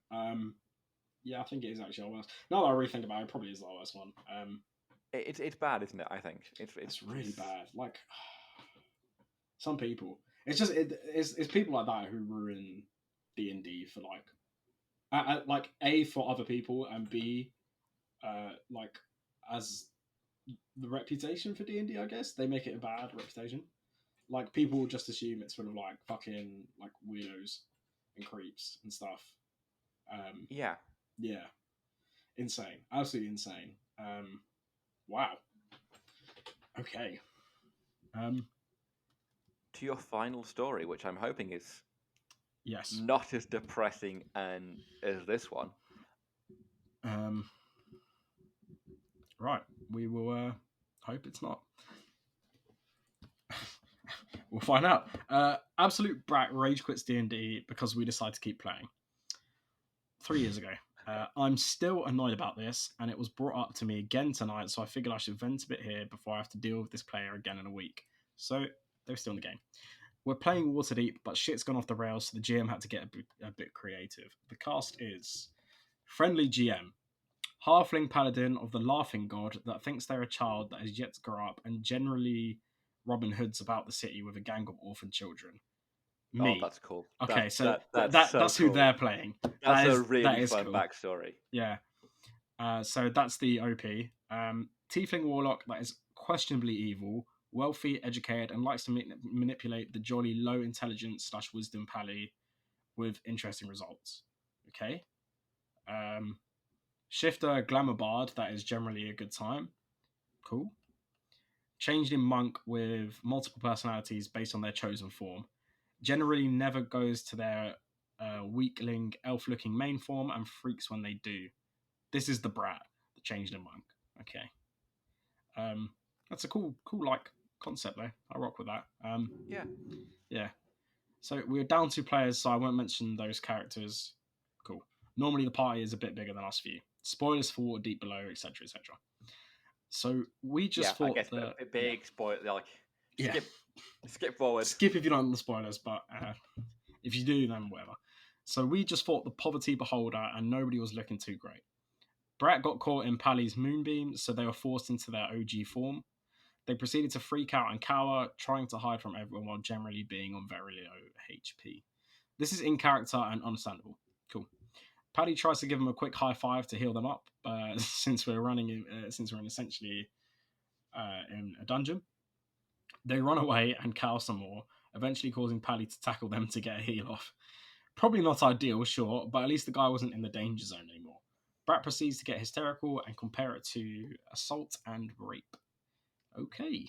Yeah, I think it is actually our worst. Now that I really think about it, it probably is our worst one. it's bad, isn't it? I think It's really bad. Like some people, it's just it's people like that who ruin D&D for like A for other people and B like as the reputation for D&D. I guess they make it a bad reputation. Like people just assume it's full of like fucking like weirdos and creeps and stuff. Um, yeah. yeah, insane, absolutely insane. Wow. Okay. Um, To your final story, which I'm hoping is yes. not as depressing and as this one. Um, right. We will hope it's not. We'll find out. Absolute brat rage quits D&D because we decide to keep playing. 3 years ago. I'm still annoyed about this, and it was brought up to me again tonight, so I figured I should vent a bit here before I have to deal with this player again in a week. So, they're still in the game. We're playing Waterdeep, but shit's gone off the rails, so the GM had to get a bit creative. The cast is Friendly GM, Halfling Paladin of the Laughing God that thinks they're a child that has yet to grow up, and generally Robin Hoods about the city with a gang of orphan children. Oh, Me. that's cool. Okay, so That's so that's who cool. they're playing. That's a That really is fun cool. backstory. Yeah. So that's the OP. Tiefling Warlock that is questionably evil, wealthy, educated, and likes to manipulate the jolly low intelligence / wisdom pally with interesting results. Okay. Shifter Glamour Bard that is generally a good time. Cool. Changed in Monk with multiple personalities based on their chosen form. Generally never goes to their weakling elf looking main form and freaks when they do. This is the brat, the changed in Monk. Okay. That's a cool like concept though. I rock with that. Yeah. Yeah. So we're down 2 players, so I won't mention those characters. Cool. Normally the party is a bit bigger than us for you. Spoilers for Deep Below, etc., etc. So we Yeah, just I thought guess that a big spoiler. Like yeah, skip forward. skip if you don't want the spoilers, but if you do, then whatever. So we just fought the Poverty Beholder, and nobody was looking too great. Brat got caught in Pally's moonbeam, so they were forced into their OG form. They proceeded to freak out and cower, trying to hide from everyone while generally being on very low HP. This is in character and understandable. Cool. Paddy tries to give them a quick high five to heal them up, since we're in essentially in a dungeon. They run away and cow some more, eventually causing Paddy to tackle them to get a heal off. Probably not ideal, sure, but at least the guy wasn't in the danger zone anymore. Brat proceeds to get hysterical and compare it to assault and rape. Okay.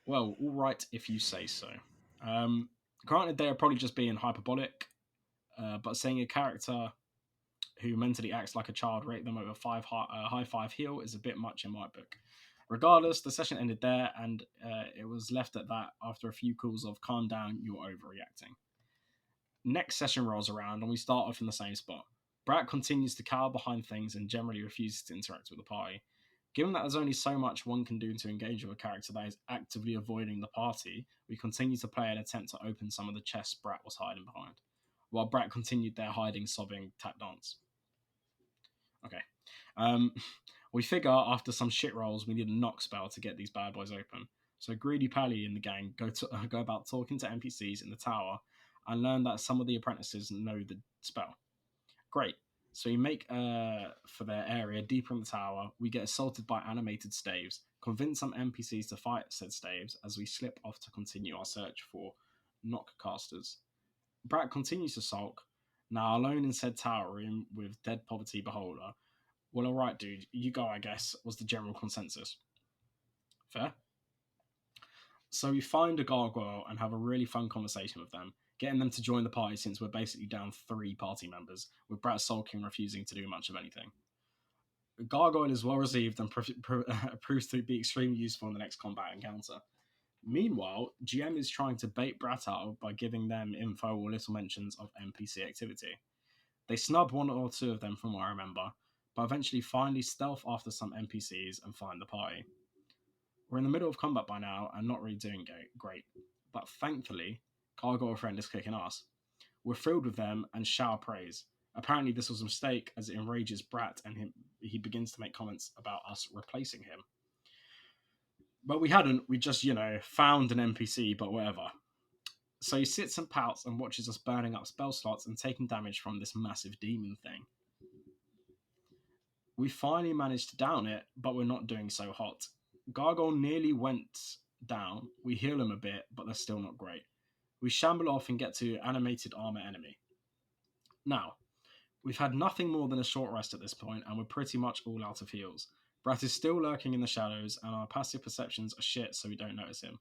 Well, all right if you say so. Granted, they are probably just being hyperbolic, but saying a character who mentally acts like a child rate them over high five heal is a bit much in my book. Regardless, the session ended there, and it was left at that after a few calls of "calm down, you're overreacting." Next session rolls around, and we start off in the same spot. Brat continues to cower behind things and generally refuses to interact with the party. Given that there's only so much one can do to engage with a character that is actively avoiding the party, we continue to play an attempt to open some of the chests Brat was hiding behind, while Brat continued their hiding, sobbing tap dance. Okay. Um, we figure after some shit rolls, we need a knock spell to get these bad boys open. So Greedy Pally and the gang go about talking to NPCs in the tower and learn that some of the apprentices know the spell. Great. So we make for their area deeper in the tower. We get assaulted by animated staves, convince some NPCs to fight said staves as we slip off to continue our search for knock casters. Brat continues to sulk, now alone in said tower room with dead Poverty Beholder. Well, alright, dude, you go, I guess, was the general consensus. Fair? So we find a gargoyle and have a really fun conversation with them, getting them to join the party since we're basically down 3 party members, with Brat sulking refusing to do much of anything. The gargoyle is well received and proves to be extremely useful in the next combat encounter. Meanwhile, GM is trying to bait Brat out by giving them info or little mentions of NPC activity. They snub 1 or 2 of them from what I remember, but eventually finally stealth after some NPCs and find the party. We're in the middle of combat by now and not really doing great, but thankfully, Gargoyle Friend is kicking ass. We're thrilled with them and shower praise. Apparently this was a mistake as it enrages Brat and he begins to make comments about us replacing him. But we hadn't, we just, found an NPC, but whatever. So he sits and pouts and watches us burning up spell slots and taking damage from this massive demon thing. We finally managed to down it, but we're not doing so hot. Gargoyle nearly went down. We heal him a bit, but they're still not great. We shamble off and get to animated armor enemy. Now, we've had nothing more than a short rest at this point, and we're pretty much all out of heals. Brat is still lurking in the shadows, and our passive perceptions are shit, so we don't notice him.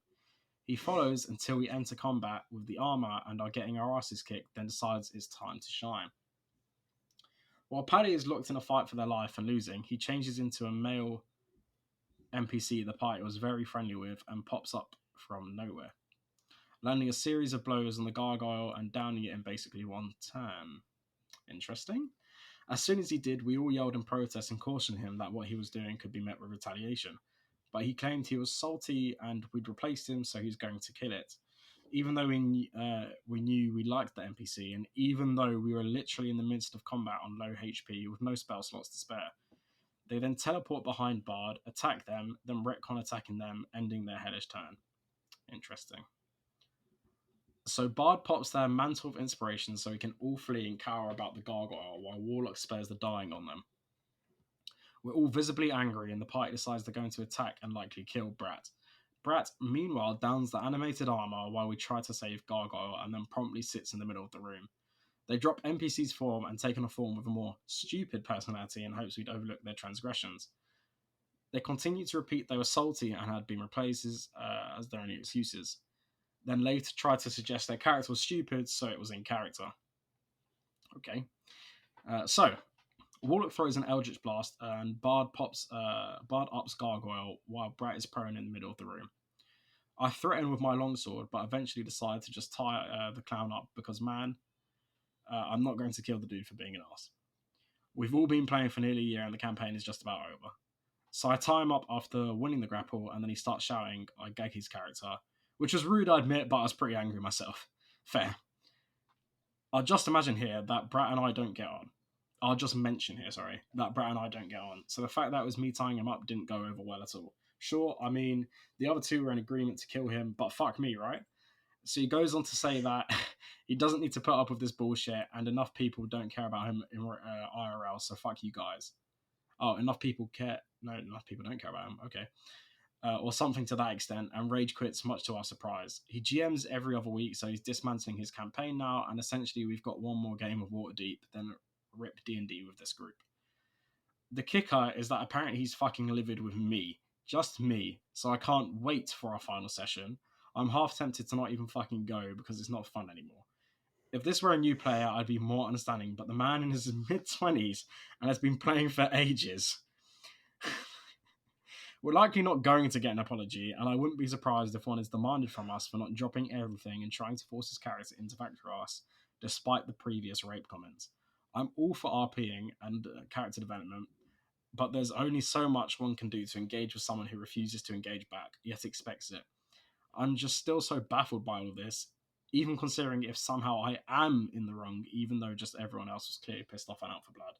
He follows until we enter combat with the armor and are getting our asses kicked, then decides it's time to shine. While Paddy is locked in a fight for their life and losing, he changes into a male NPC the party was very friendly with and pops up from nowhere, landing a series of blows on the gargoyle and downing it in basically one turn. Interesting. As soon as he did, we all yelled in protest and cautioned him that what he was doing could be met with retaliation. But he claimed he was salty and we'd replaced him, so he's going to kill it. Even though we knew we liked the NPC, and even though we were literally in the midst of combat on low HP with no spell slots to spare. They then teleport behind Bard, attack them, then retcon attacking them, ending their hellish turn. Interesting. So Bard pops their Mantle of Inspiration so we can all flee and cower about the gargoyle while Warlock spares the dying on them. We're all visibly angry and the party decides they're going to attack and likely kill Brat. Brat, meanwhile, downs the animated armor while we try to save Gargoyle and then promptly sits in the middle of the room. They drop NPC's form and take on a form with a more stupid personality in hopes we'd overlook their transgressions. They continue to repeat they were salty and had been replaced as their only excuses. Then later tried to suggest their character was stupid, so it was in character. Okay. So, Warlock throws an Eldritch Blast and Bard ups Gargoyle while Brat is prone in the middle of the room. I threatened with my longsword, but eventually decided to just tie the clown up because, man, I'm not going to kill the dude for being an ass. We've all been playing for nearly a year and the campaign is just about over. So I tie him up after winning the grapple, and then he starts shouting. I gag his character, which was rude, I admit, but I was pretty angry myself. Fair. I'll just imagine here that Brat and I don't get on. I'll just mention here, sorry, that Brat and I don't get on. So the fact that it was me tying him up didn't go over well at all. Sure, I mean, the other two were in agreement to kill him, but fuck me, right? So he goes on to say that he doesn't need to put up with this bullshit, and enough people don't care about him in IRL, so fuck you guys. Oh, enough people care. No, enough people don't care about him. Okay. Or something to that extent, and rage quits much to our surprise. He GMs every other week, so he's dismantling his campaign now, and essentially we've got one more game of Waterdeep, then rip D&D with this group. The kicker is that apparently he's fucking livid with me. Just me. So I can't wait for our final session. I'm half tempted to not even fucking go because it's not fun anymore. If this were a new player, I'd be more understanding, but the man in his mid-20s and has been playing for ages. We're likely not going to get an apology, and I wouldn't be surprised if one is demanded from us for not dropping everything and trying to force his character into factor us, despite the previous rape comments. I'm all for RPing and character development, but there's only so much one can do to engage with someone who refuses to engage back, yet expects it. I'm just still so baffled by all of this, even considering if somehow I am in the wrong, even though just everyone else was clearly pissed off and out for blood.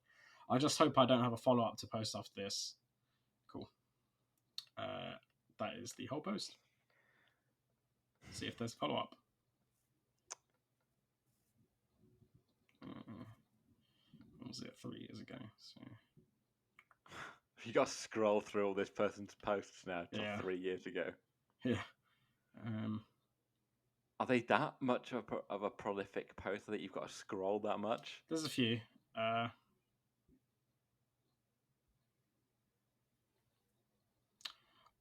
I just hope I don't have a follow-up to post after this. Cool. That is the whole post. See if there's follow-up. What was it? 3 years ago. So you got to scroll through all this person's posts now till Yeah. 3 years ago. Yeah. Are they that much of a prolific poster that you've got to scroll that much? There's a few.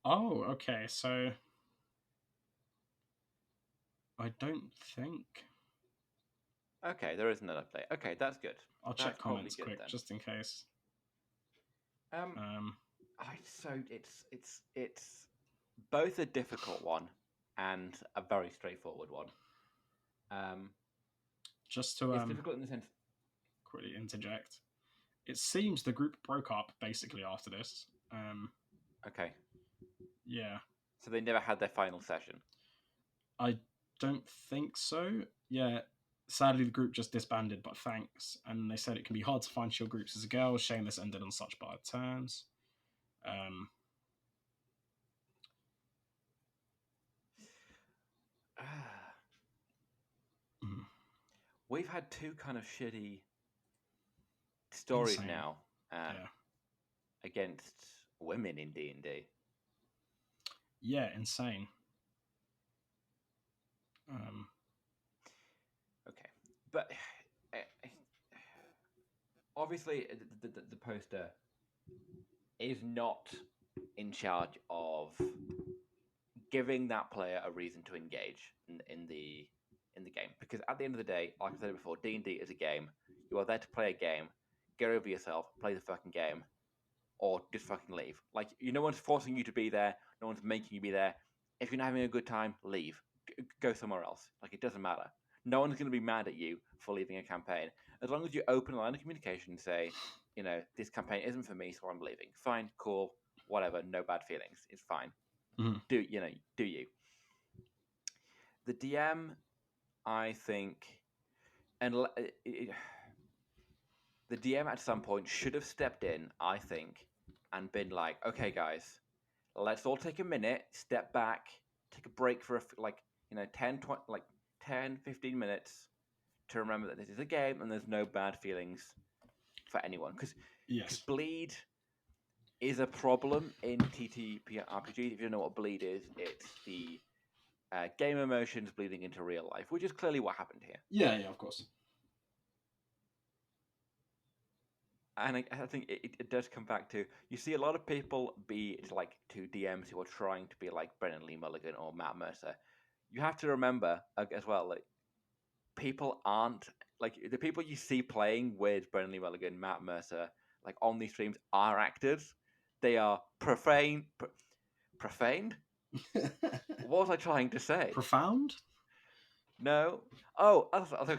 Oh, okay. So I don't think. Okay, there is an update. Okay, that's good. I'll That's check probably comments good quick then. just in case. So it's both a difficult one and a very straightforward one. Just to It's difficult in the sense. quickly interject. It seems the group broke up basically after this. Okay. Yeah. So they never had their final session. I don't think so. Yeah. Sadly, the group just disbanded, but thanks. And they said it can be hard to find chill groups as a girl. Shame this ended on such bad terms. We've had two kind of shitty stories Insane. now against women in D&D. Yeah, insane. Okay, but obviously the poster is not in charge of giving that player a reason to engage in the game, because at the end of the day, like I said before, D&D is a game. You are there to play a game. Get over yourself, play the fucking game, or just fucking leave. Like, no one's forcing you to be there. No one's making you be there. If you're not having a good time, leave. Go somewhere else. Like, it doesn't matter. No one's going to be mad at you for leaving a campaign. As long as you open a line of communication and say, this campaign isn't for me, so I'm leaving. Fine, cool, whatever, no bad feelings. It's fine. Mm-hmm. Do you. The DM, I think, and the DM at some point should have stepped in, I think, and been like, okay, guys, let's all take a minute, step back, take a break for 10, 15 minutes to remember that this is a game and there's no bad feelings for anyone. Because bleed is a problem in TTRPGs. If you don't know what bleed is, it's the game emotions bleeding into real life, which is clearly what happened here. Yeah, of course. And I think it does come back to, you see a lot of people to DMs who are trying to be like Brennan Lee Mulligan or Matt Mercer. You have to remember as well, like, people aren't, like, the people you see playing with Brennan Lee Mulligan, Matt Mercer, on these streams are actors. They are profaned. What was I trying to say? Profound? No. Oh, I said they are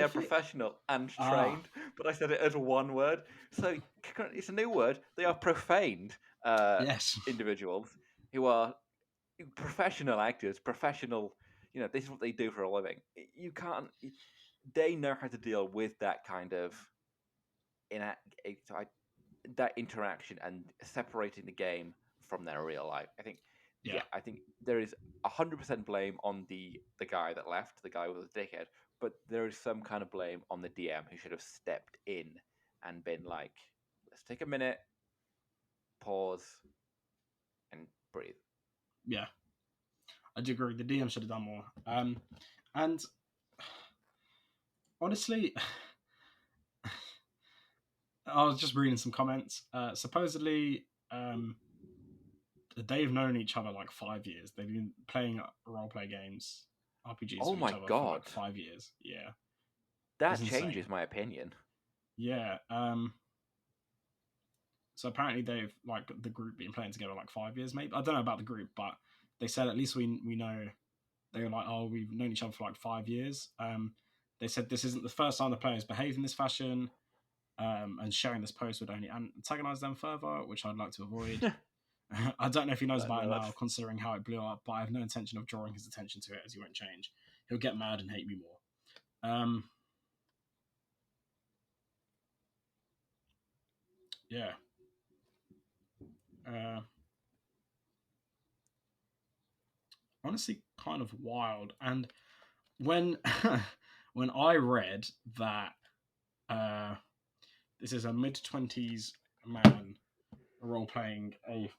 Prolific? professional and Ah, trained, but I said it as one word. So it's a new word. They are profaned yes. individuals who are professional actors, professional. This is what they do for a living. You can't. They know how to deal with that kind of ina- that interaction and separating the game from their real life. I think, Yeah. I think there is 100% blame on the guy that left, the guy with the dickhead, but there is some kind of blame on the DM who should have stepped in and been like, let's take a minute, pause, and breathe. Yeah. I do agree. The DM should have done more. And honestly, I was just reading some comments. Supposedly, they've known each other like 5 years. They've been playing role-play games, RPGs Oh with each my other for god, like 5 years. Yeah, it's that insane. changes my opinion. Yeah. So apparently they've like the group been playing together like 5 years, maybe. I don't know about the group, but they said at least we know. They were like, oh, we've known each other for like 5 years. They said this isn't the first time the players behave in this fashion, and sharing this post would only antagonize them further, which I'd like to avoid. I don't know if he knows about it No, that's now, considering how it blew up, but I have no intention of drawing his attention to it as he won't change. He'll get mad and hate me more. Yeah. Uh, Honestly, kind of wild. And when when I read that this is a mid-20s man role playing a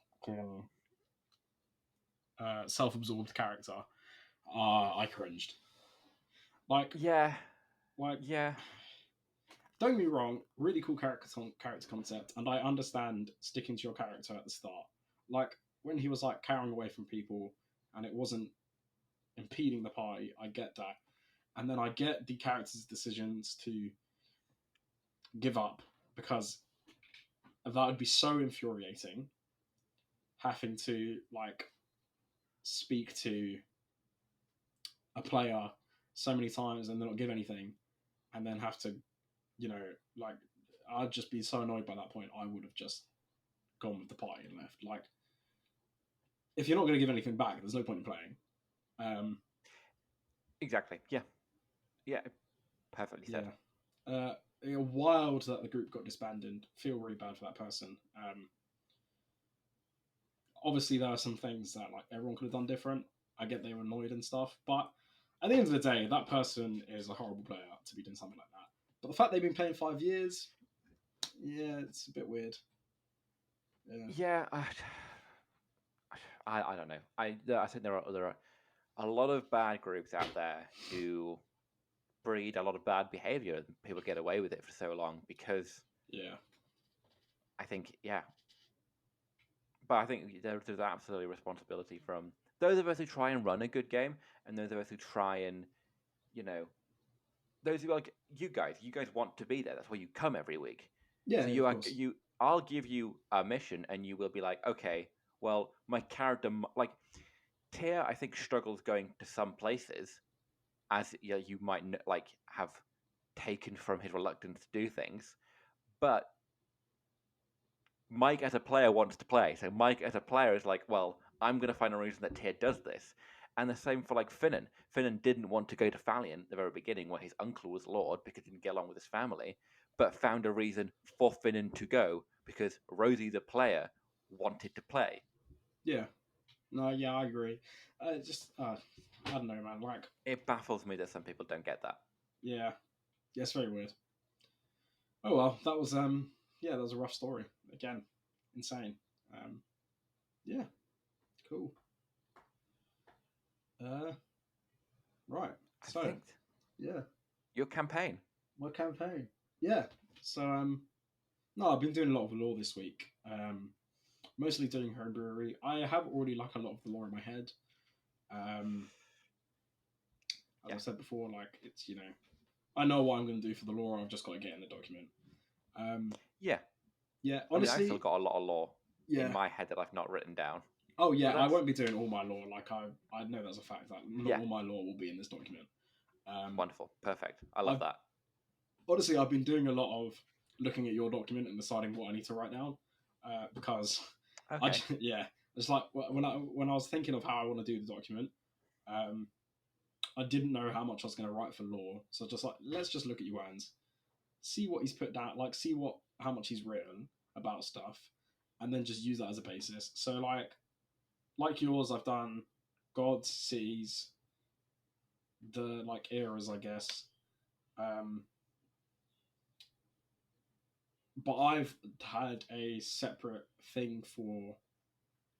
self-absorbed character, I cringed. Like, yeah, like, yeah. don't get me wrong, really cool character concept, and I understand sticking to your character at the start. Like when he was like carrying away from people, and it wasn't impeding the party. I get that, and then I get the character's decisions to give up because that would be so infuriating. Having to like speak to a player so many times and then not give anything, and then have to, you know, like I'd just be so annoyed by that point. I would have just gone with the party and left. Like, if you're not going to give anything back, there's no point in playing. Um, Exactly. Yeah, yeah. Perfectly said. yeah. Wild that the group got disbanded. Feel really bad for that person. Obviously, there are some things that like everyone could have done different. I get they were annoyed and stuff, but at the end of the day, that person is a horrible player to be doing something like that. But the fact they've been playing 5 years, yeah, it's a bit weird. Yeah, Yeah, I don't know. I think there are a lot of bad groups out there who breed a lot of bad behavior, and people get away with it for so long because yeah, I think, yeah. But I think there's absolutely responsibility from those of us who try and run a good game, and those of us who try and, you know, those who like you guys want to be there. That's why you come every week. yeah. So Of course. I'll give you a mission, and you will be like, okay, well, my character, like Tyr, I think struggles going to some places, as you might like have taken from his reluctance to do things. But Mike as a player wants to play, so Mike as a player is like, well, I'm going to find a reason that Tyr does this. And the same for like Finnan. Finnan didn't want to go to Valiant at the very beginning, where his uncle was Lord because he didn't get along with his family, but found a reason for Finnan to go because Rosie, the player, wanted to play. Yeah. No. Yeah, I agree. Just I don't know, man. Like, It baffles me that some people don't get that. yeah, yeah, it's very weird. Oh well, that was yeah, that was a rough story. Again, insane. Um, yeah, cool. Uh, right. I So think yeah, your campaign. my campaign. Yeah. So no, I've been doing a lot of lore this week. Mostly doing homebrewery. I have already like a lot of the lore in my head. Um, as Yeah. I said before, like it's I know what I'm going to do for the lore. I've just got to get in the document. Um, Yeah. yeah, I mean, I've still honestly, got a lot of lore in yeah, my head that I've not written down. Oh yeah, So I that's won't be doing all my lore. Like I know that's a fact that not yeah, all my lore will be in this document. wonderful, perfect. I love I've that. honestly I've been doing a lot of looking at your document and deciding what I need to write down, because Okay. yeah, it's like when I was thinking of how I want to do the document, um, I didn't know how much I was going to write for lore, so just like let's just look at Yuan's, see what he's put down, like see what how much he's written about stuff, and then just use that as a basis. So like yours, I've done gods, cities, the like eras, I guess. Um, but I've had a separate thing for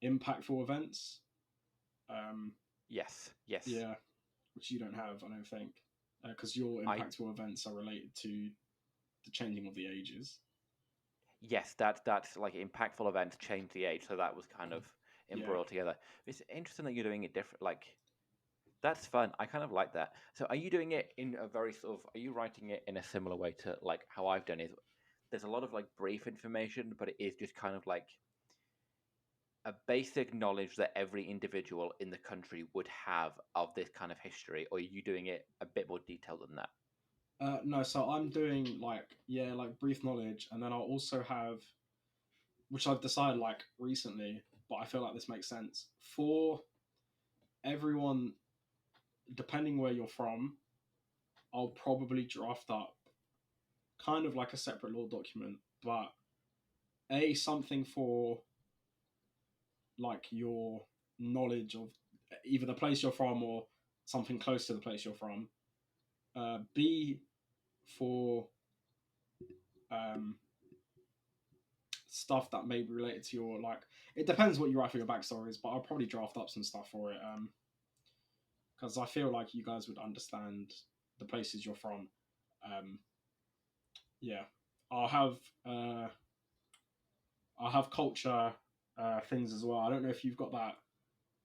impactful events. Um, Yes, yes. yeah, which you don't have, I don't think, because your I impactful events are related to the changing of the ages. yes, that's like impactful events change the age, so that was kind of Yeah. embroiled together. It's interesting that you're doing it different. Like that's fun. I kind of like that. So are you doing it in a very sort of? Are you writing it in a similar way to like how I've done it? There's a lot of like brief information, but it is just kind of like a basic knowledge that every individual in the country would have of this kind of history, or are you doing it a bit more detailed than that? No, so I'm doing like brief knowledge, and then I'll also have, which I've decided like recently, but I feel like this makes sense for everyone, depending where you're from. I'll probably draft up kind of like a separate law document, but something for like your knowledge of either the place you're from or something close to the place you're from. B for um, stuff that may be related to your like. It depends what you write for your backstories, but I'll probably draft up some stuff for it because I feel like you guys would understand the places you're from. Um, yeah, I'll have uh, I'll have culture things as well. I don't know if you've got that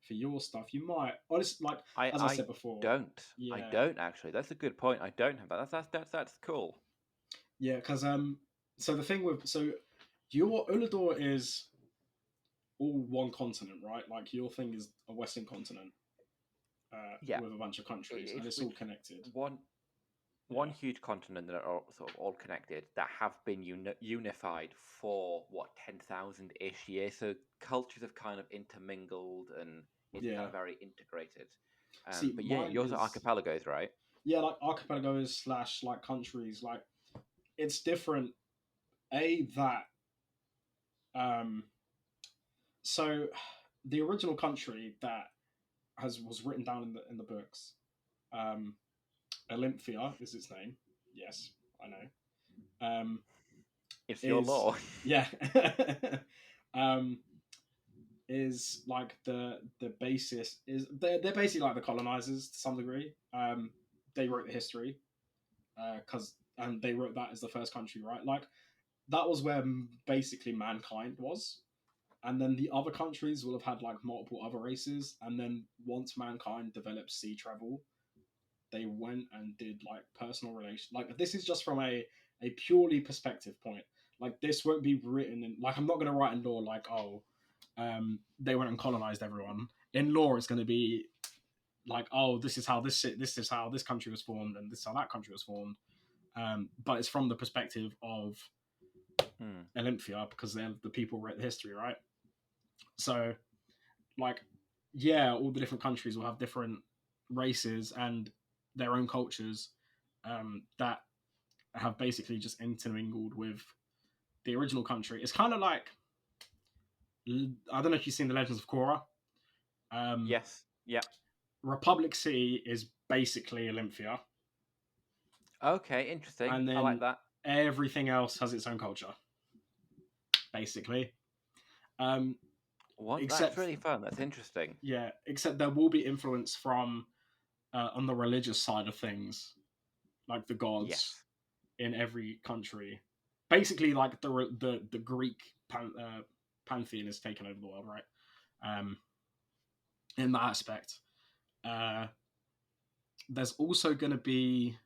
for your stuff. You might honestly like I as I I said before. don't. I Yeah, don't actually. That's a good point. I don't have that. That's cool. yeah, because so the thing with so your Ulador is all one continent, right? Like your thing is a Western continent Yeah, with a bunch of countries, and it's it's all connected. one Yeah, huge continent that are sort of all connected that have been unified for what 10,000 ish years. So cultures have kind of intermingled and it's kind yeah. of very integrated. See, But yeah, mine yours are is archipelagos, right? yeah, like archipelagos slash like countries. Like it's different. A that um, so the original country that has was written down in the books. Um, Olympia is its name. Yes, I know. It's your Is law. yeah. um, is like the basis is they're basically like the colonizers to some degree. They wrote the history because and they wrote that as the first country, right? Like that was where basically mankind was, and then the other countries will have had like multiple other races, and then once mankind developed sea travel, they went and did like personal relations. Like this is just from a purely perspective point. Like this won't be written in like I'm not going to write in law like they went and colonized everyone. In law, it's going to be like this is how this is how this country was formed and this is how that country was formed. But it's from the perspective of Hmm. Olympia because they're the people who wrote the history, right? So like yeah, all the different countries will have different races and their own cultures that have basically just intermingled with the original country. It's kind of like I don't know if you've seen the Legends of Korra. Um, Yes. Yeah. Republic City is basically Olympia, Okay. Interesting. and I like then that. everything else has its own culture, basically. Um, What? That's except really fun. That's interesting. yeah, except there will be influence from on the religious side of things, like the gods Yes. in every country. Basically, like the Greek pantheon is taken over the world, right? Um, in that aspect, uh, there's also going to be.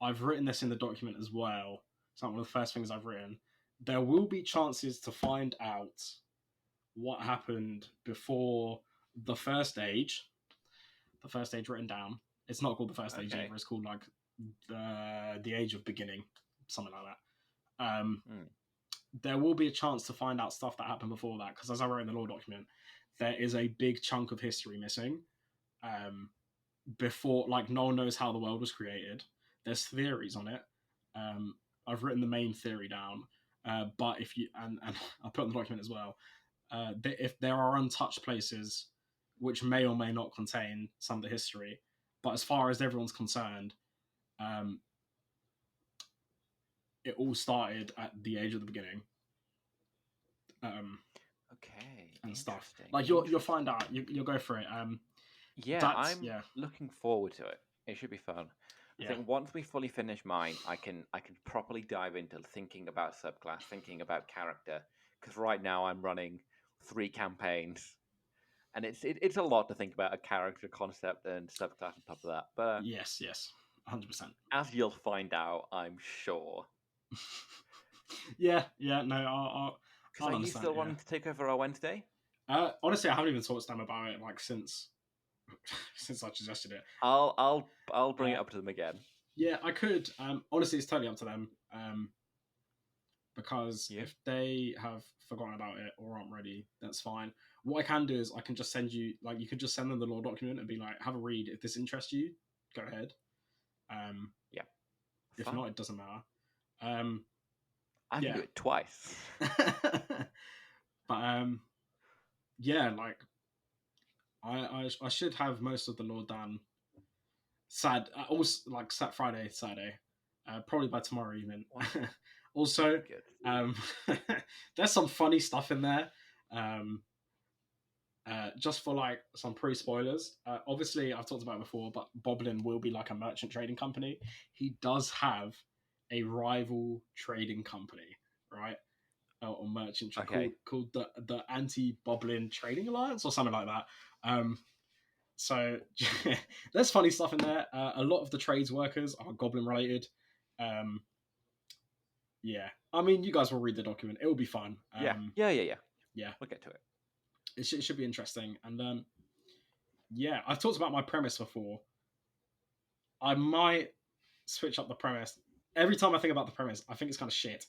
I've written this in the document as well. It's not one of the first things I've written. There will be chances to find out what happened before the first age. The first age written down. It's not called the first age either. It's called like the age of beginning, something like that. There will be a chance to find out stuff that happened before that, because as I wrote in the lore document, there is a big chunk of history missing. Before, like, no one knows how the world was created. There's theories on it. I've written the main theory down, but if you and I'll put in the document as well. If there are untouched places which may or may not contain some of the history, but as far as everyone's concerned, it all started at the age of the beginning. Okay. And stuff like you'll find out. You'll go for it. I'm looking forward to it. It should be fun. I think once we fully finish mine, I can properly dive into thinking about subclass, thinking about character. Because right now I'm running 3 campaigns, and it's a lot to think about a character concept and subclass on top of that. But yes, 100%. As you'll find out, I'm sure. No, I'll Because are you still wanting to take over our Wednesday? Honestly, I haven't even talked to them about it like since I suggested it. I'll bring it up to them again. Yeah, I could. Honestly, it's totally up to them. Because if they have forgotten about it or aren't ready, that's fine. What I can do is I can just send you, like, you could just send them the lore document and be like, have a read. If this interests you, go ahead. If not, it doesn't matter. I can do it twice. But yeah, like I should have most of the lore done. Also like Friday, Saturday, probably by tomorrow evening. Also, there's some funny stuff in there. Just for like some pre-spoilers. Obviously, I've talked about it before, but Boblin will be like a merchant trading company. He does have a rival trading company, right? Or merchant called the Anti-Boblin Trading Alliance or something like that. So there's funny stuff in there. A lot of the trades workers are goblin related. Yeah, I mean, you guys will read the document. It will be fun. Yeah. We'll get to it. It should be interesting. And yeah, I've talked about my premise before. I might switch up the premise. Every time I think about the premise, I think it's kind of shit.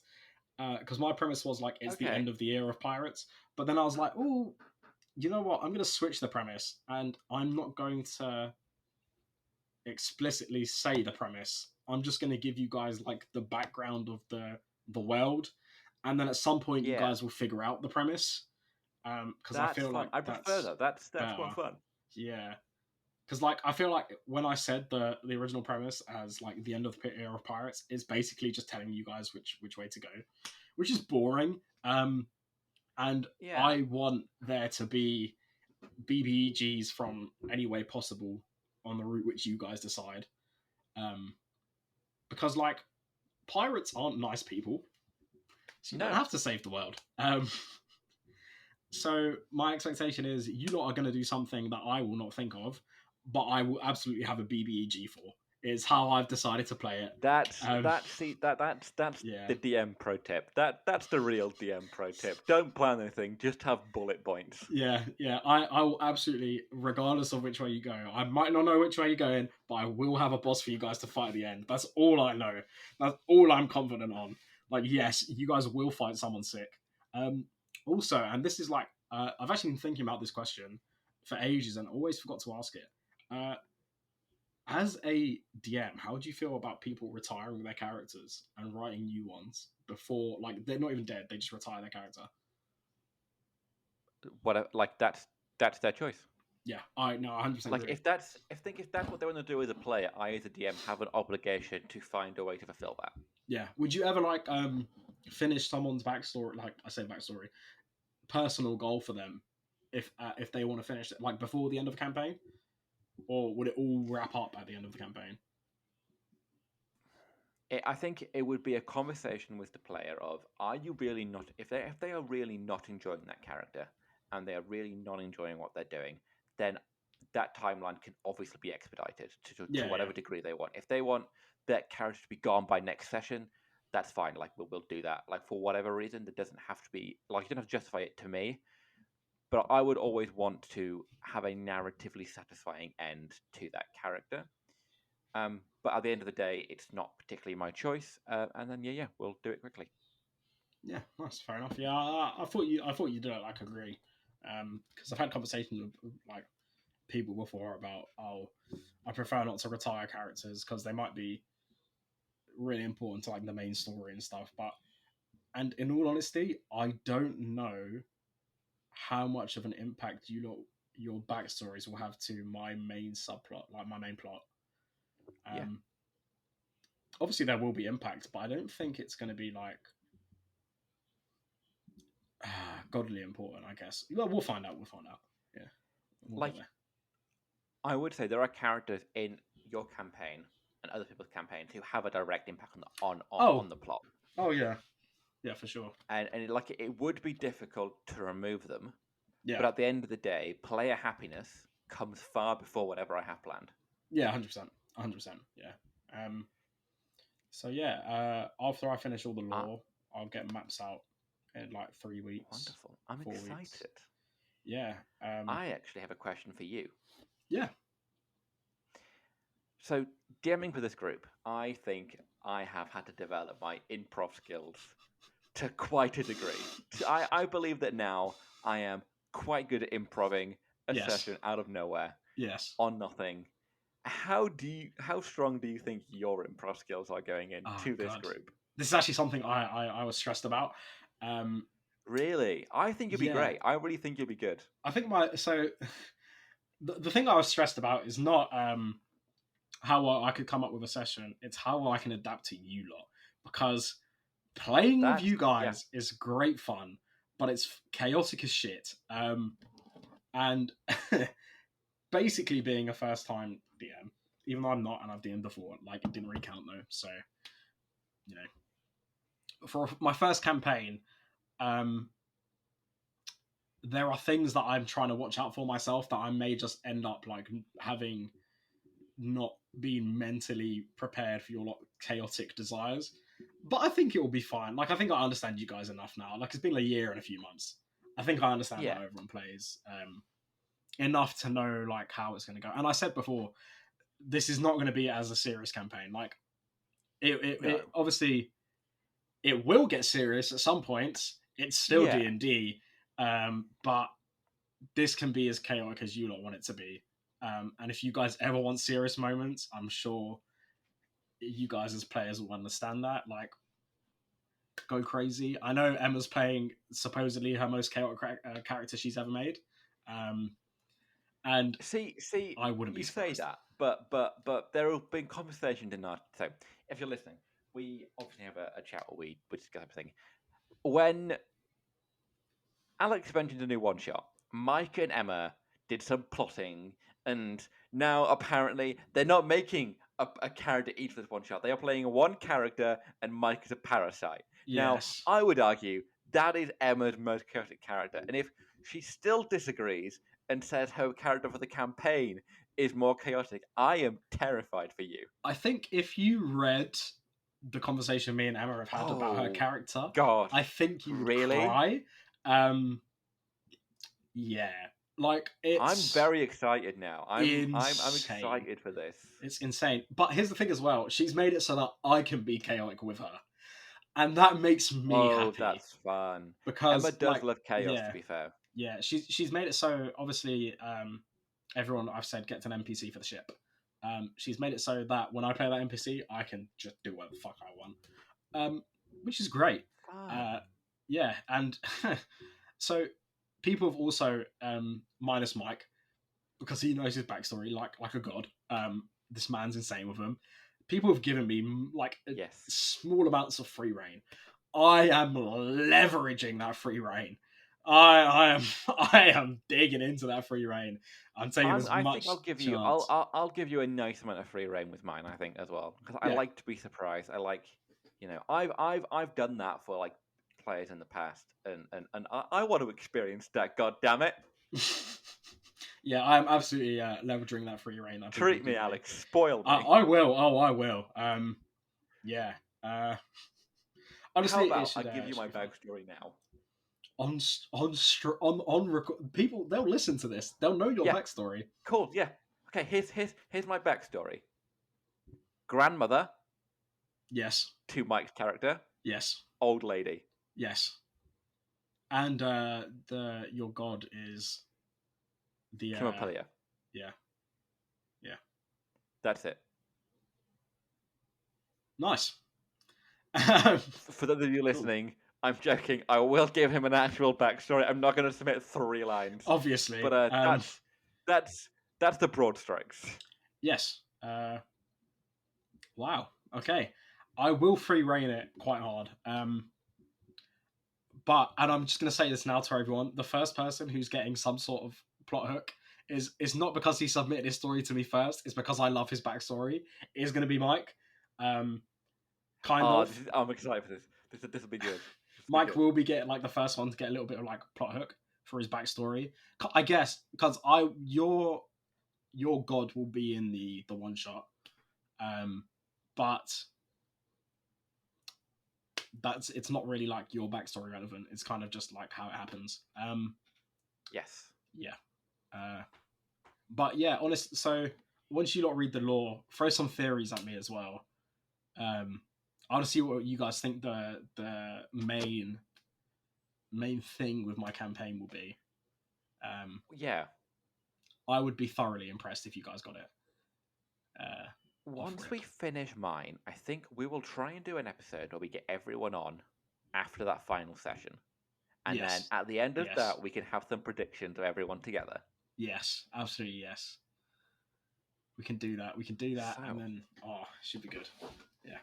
Because my premise was like, it's the end of the era of pirates. But then I was like, oh, you know what? I'm going to switch the premise. And I'm not going to explicitly say the premise. I'm just going to give you guys like the background of the world. And then at some point, you guys will figure out the premise. Because I feel like I prefer that. That's more fun. Yeah, because like I feel like when I said the original premise as like the end of the era of pirates, is basically just telling you guys which way to go, which is boring. And I want there to be BBEGs from any way possible on the route which you guys decide. Because like pirates aren't nice people, so you don't have to save the world. So my expectation is you lot are going to do something that I will not think of, but I will absolutely have a BBEG for. Is how I've decided to play it. That's the DM pro tip. That's the real DM pro tip. Don't plan anything. Just have bullet points. Yeah. I will absolutely, regardless of which way you go. I might not know which way you're going, but I will have a boss for you guys to fight at the end. That's all I know. That's all I'm confident on. Like, yes, you guys will fight someone sick. Also, and this is like, I've actually been thinking about this question for ages and always forgot to ask it. As a DM, how do you feel about people retiring their characters and writing new ones before, like, they're not even dead, they just retire their character? That's their choice. Yeah, I know, 100%. Like, if that's what they want to do as a player, I as a DM have an obligation to find a way to fulfill that. Yeah. Would you ever like finish someone's backstory? Like I say, backstory, personal goal for them, if they want to finish it, like before the end of the campaign, or would it all wrap up at the end of the campaign? I think it would be a conversation with the player of, are you really not? If they are really not enjoying that character, and they are really not enjoying what they're doing, then that timeline can obviously be expedited to whatever degree they want. If they want that character to be gone by next session, that's fine. Like we'll do that. Like for whatever reason, that doesn't have to be like you don't have to justify it to me. but I would always want to have a narratively satisfying end to that character. But at the end of the day, it's not particularly my choice. And then yeah, we'll do it quickly. Yeah, that's fair enough. Yeah, I thought you did it. Like agree, because I've had conversations with like people before about I prefer not to retire characters because they might be really important to like the main story and stuff. And in all honesty, I don't know how much of an impact your backstories will have to my main subplot, like my main plot. Yeah. Obviously there will be impact, but I don't think it's going to be like godly important. I guess. Well, we'll find out. We'll find out. Yeah, we'll Like, get there. I would say there are characters in your campaign and other people's campaigns who have a direct impact on the plot. Oh yeah, yeah, for sure. And it would be difficult to remove them. Yeah, But at the end of the day, player happiness comes far before whatever I have planned. yeah, 100%, 100%. Yeah. So yeah, after I finish all the lore, I'll get maps out in like 3 weeks. Wonderful. I'm 4 excited. weeks. Yeah. I actually have a question for you. Yeah. So, DMing for this group, I think I have had to develop my improv skills to quite a degree. I believe that now I am quite good at improving a session out of nowhere. Yes. On nothing. How strong do you think your improv skills are going into this group? This is actually something I was stressed about. Really? I think you'll be great. I really think you'll be good. I think the thing I was stressed about is not how well I could come up with a session. It's how well I can adapt to you lot. Because playing with you guys is great fun, but it's chaotic as shit. And basically being a first time DM, even though I'm not and I've DM'd before, like it didn't really count though. So, you know, for my first campaign, there are things that I'm trying to watch out for myself that I may just end up like having not been mentally prepared for your chaotic desires. But I think it will be fine. Like I think I understand you guys enough now. Like it's been a year and a few months. I think I understand how everyone plays enough to know like how it's going to go. And I said before, this is not going to be as a serious campaign. Like it obviously it will get serious at some points. It's still D&D, but this can be as chaotic as you lot want it to be. And if you guys ever want serious moments, I'm sure you guys as players will understand that. Like, go crazy. I know Emma's playing supposedly her most chaotic character she's ever made. And see, I wouldn't be surprised. Say that, but there have been conversations in our. So, if you're listening, we obviously have a chat where we discuss everything. When Alex mentioned a new one shot, Mike and Emma did some plotting, and now apparently they're not making a character each for this one shot. They are playing one character, and Mike is a parasite. Yes. Now, I would argue that is Emma's most chaotic character, and if she still disagrees and says her character for the campaign is more chaotic, I am terrified for you. I think if you read the conversation me and Emma have had about her character, God, I think you would cry. Yeah, like it's. I'm very excited now. I'm excited for this. It's insane. But here's the thing as well. She's made it so that I can be chaotic with her, and that makes me happy. Oh, that's fun. Because Emma does love chaos. To be fair, yeah, she's made it so obviously everyone I've said gets an NPC for the ship. She's made it so that when I play that NPC, I can just do whatever the fuck I want, which is great. Yeah, and so people have also, minus Mike, because he knows his backstory like a god. This man's insane with him. People have given me like small amounts of free reign. I am leveraging that free reign. I am digging into that free reign. I'm taking as much. I think I'll give you a nice amount of free reign with mine. I think as well because I like to be surprised. I like, I've done that for like players in the past, and I want to experience that. God damn it! Yeah, I'm absolutely leveraging that free reign. Treat me, Alex. Spoil me. I will. Oh, I will. Yeah. Honestly, how about I give you my backstory now? people, they'll listen to this. They'll know your Yeah. backstory. Cool. Yeah. Okay. Here's my backstory. Grandmother Yes. to Mike's character. Yes. Old lady. Yes. And your god is the Trimapilia. yeah. That's it. Nice. For those of you listening, I'm joking. I will give him an actual backstory. I'm not going to submit 3 lines. Obviously. But that's the broad strokes. Yes. Wow. Okay. I will free reign it quite hard. But I'm just gonna say this now to everyone: the first person who's getting some sort of plot hook is not because he submitted his story to me first. It's because I love his backstory. It is gonna be Mike. Kind of. I'm excited for this. This will be good. Mike will be getting like the first one to get a little bit of like plot hook for his backstory. I guess because your god will be in the one shot, but it's not really like your backstory relevant. It's kind of just like how it happens. Yes. Yeah. But yeah, honest. So once you lot read the lore, throw some theories at me as well. I want to see what you guys think the main thing with my campaign will be. Yeah. I would be thoroughly impressed if you guys got it. Once we finish mine, I think we will try and do an episode where we get everyone on after that final session. And then at the end of that, we can have some predictions of everyone together. Yes, absolutely yes. We can do that. And then, it should be good. Yeah.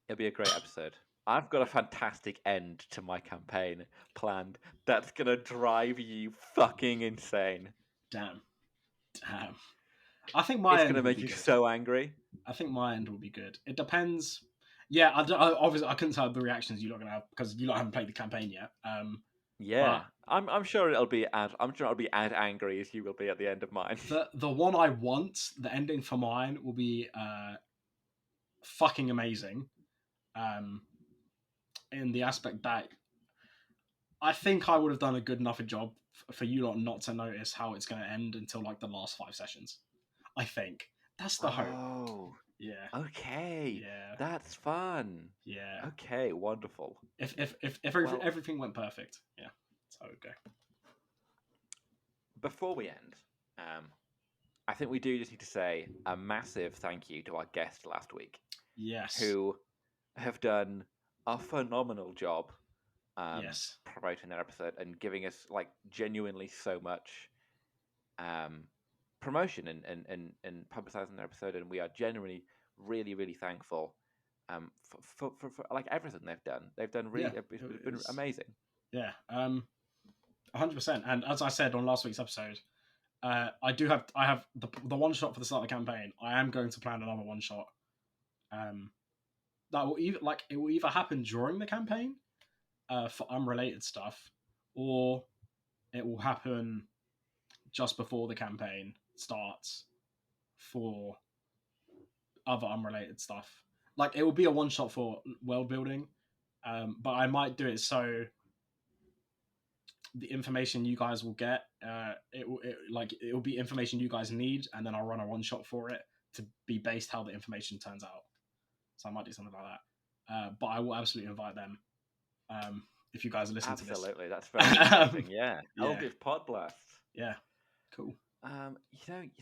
It'll be a great episode. I've got a fantastic end to my campaign planned that's going to drive you fucking insane. Damn. I think my it's end going to make you so angry. I think my end will be good. It depends. Yeah, obviously I couldn't tell the reactions you're not going to have because you lot haven't played the campaign yet. Yeah, I'm sure it'll be as angry as you will be at the end of mine. The one I want, the ending for mine will be fucking amazing. In the aspect that I think I would have done a good enough a job for you lot not to notice how it's going to end until like the last 5 sessions. I think that's the hope. Oh, yeah. Okay. Yeah, that's fun. Yeah. Okay, wonderful. If everything went perfect, yeah, that's how it would go. Before we end, I think we do just need to say a massive thank you to our guest last week. Yes. Who have done a phenomenal job. Yes. Promoting their episode and giving us like genuinely so much promotion and publicizing their episode, and we are genuinely really, really thankful for like everything they've done. They've done really, it's been amazing. Yeah, 100%. And as I said on last week's episode, I have the one shot for the start of the campaign. I am going to plan another one shot. That will it will either happen during the campaign, for unrelated stuff, or it will happen just before the campaign starts for other unrelated stuff. Like it will be a one shot for world building, but I might do it so the information you guys will get, it will be information you guys need, and then I'll run a one shot for it to be based how the information turns out. So I might do something like that. But I will absolutely invite them. If you guys are listening to this. Absolutely, that's very interesting. Yeah. Eldritch Pod Blast. Yeah. Cool.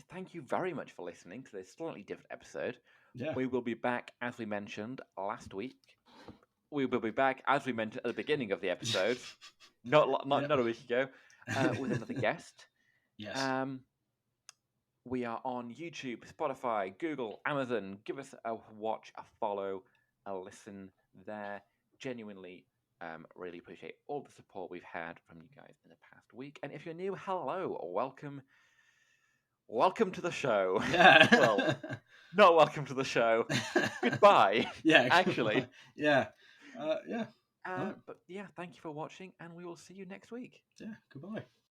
Thank you very much for listening to this slightly different episode. Yeah. We will be back, as we mentioned last week. We will be back, as we mentioned at the beginning of the episode, not a week ago, with another guest. Yes. We are on YouTube, Spotify, Google, Amazon. Give us a watch, a follow, a listen there. Genuinely, really appreciate all the support we've had from you guys in the past week. And if you're new, hello, welcome to the show. Yeah. Well, not welcome to the show. Goodbye. Yeah. Actually. Yeah. Yeah. But yeah, thank you for watching, and we will see you next week. Yeah. Goodbye.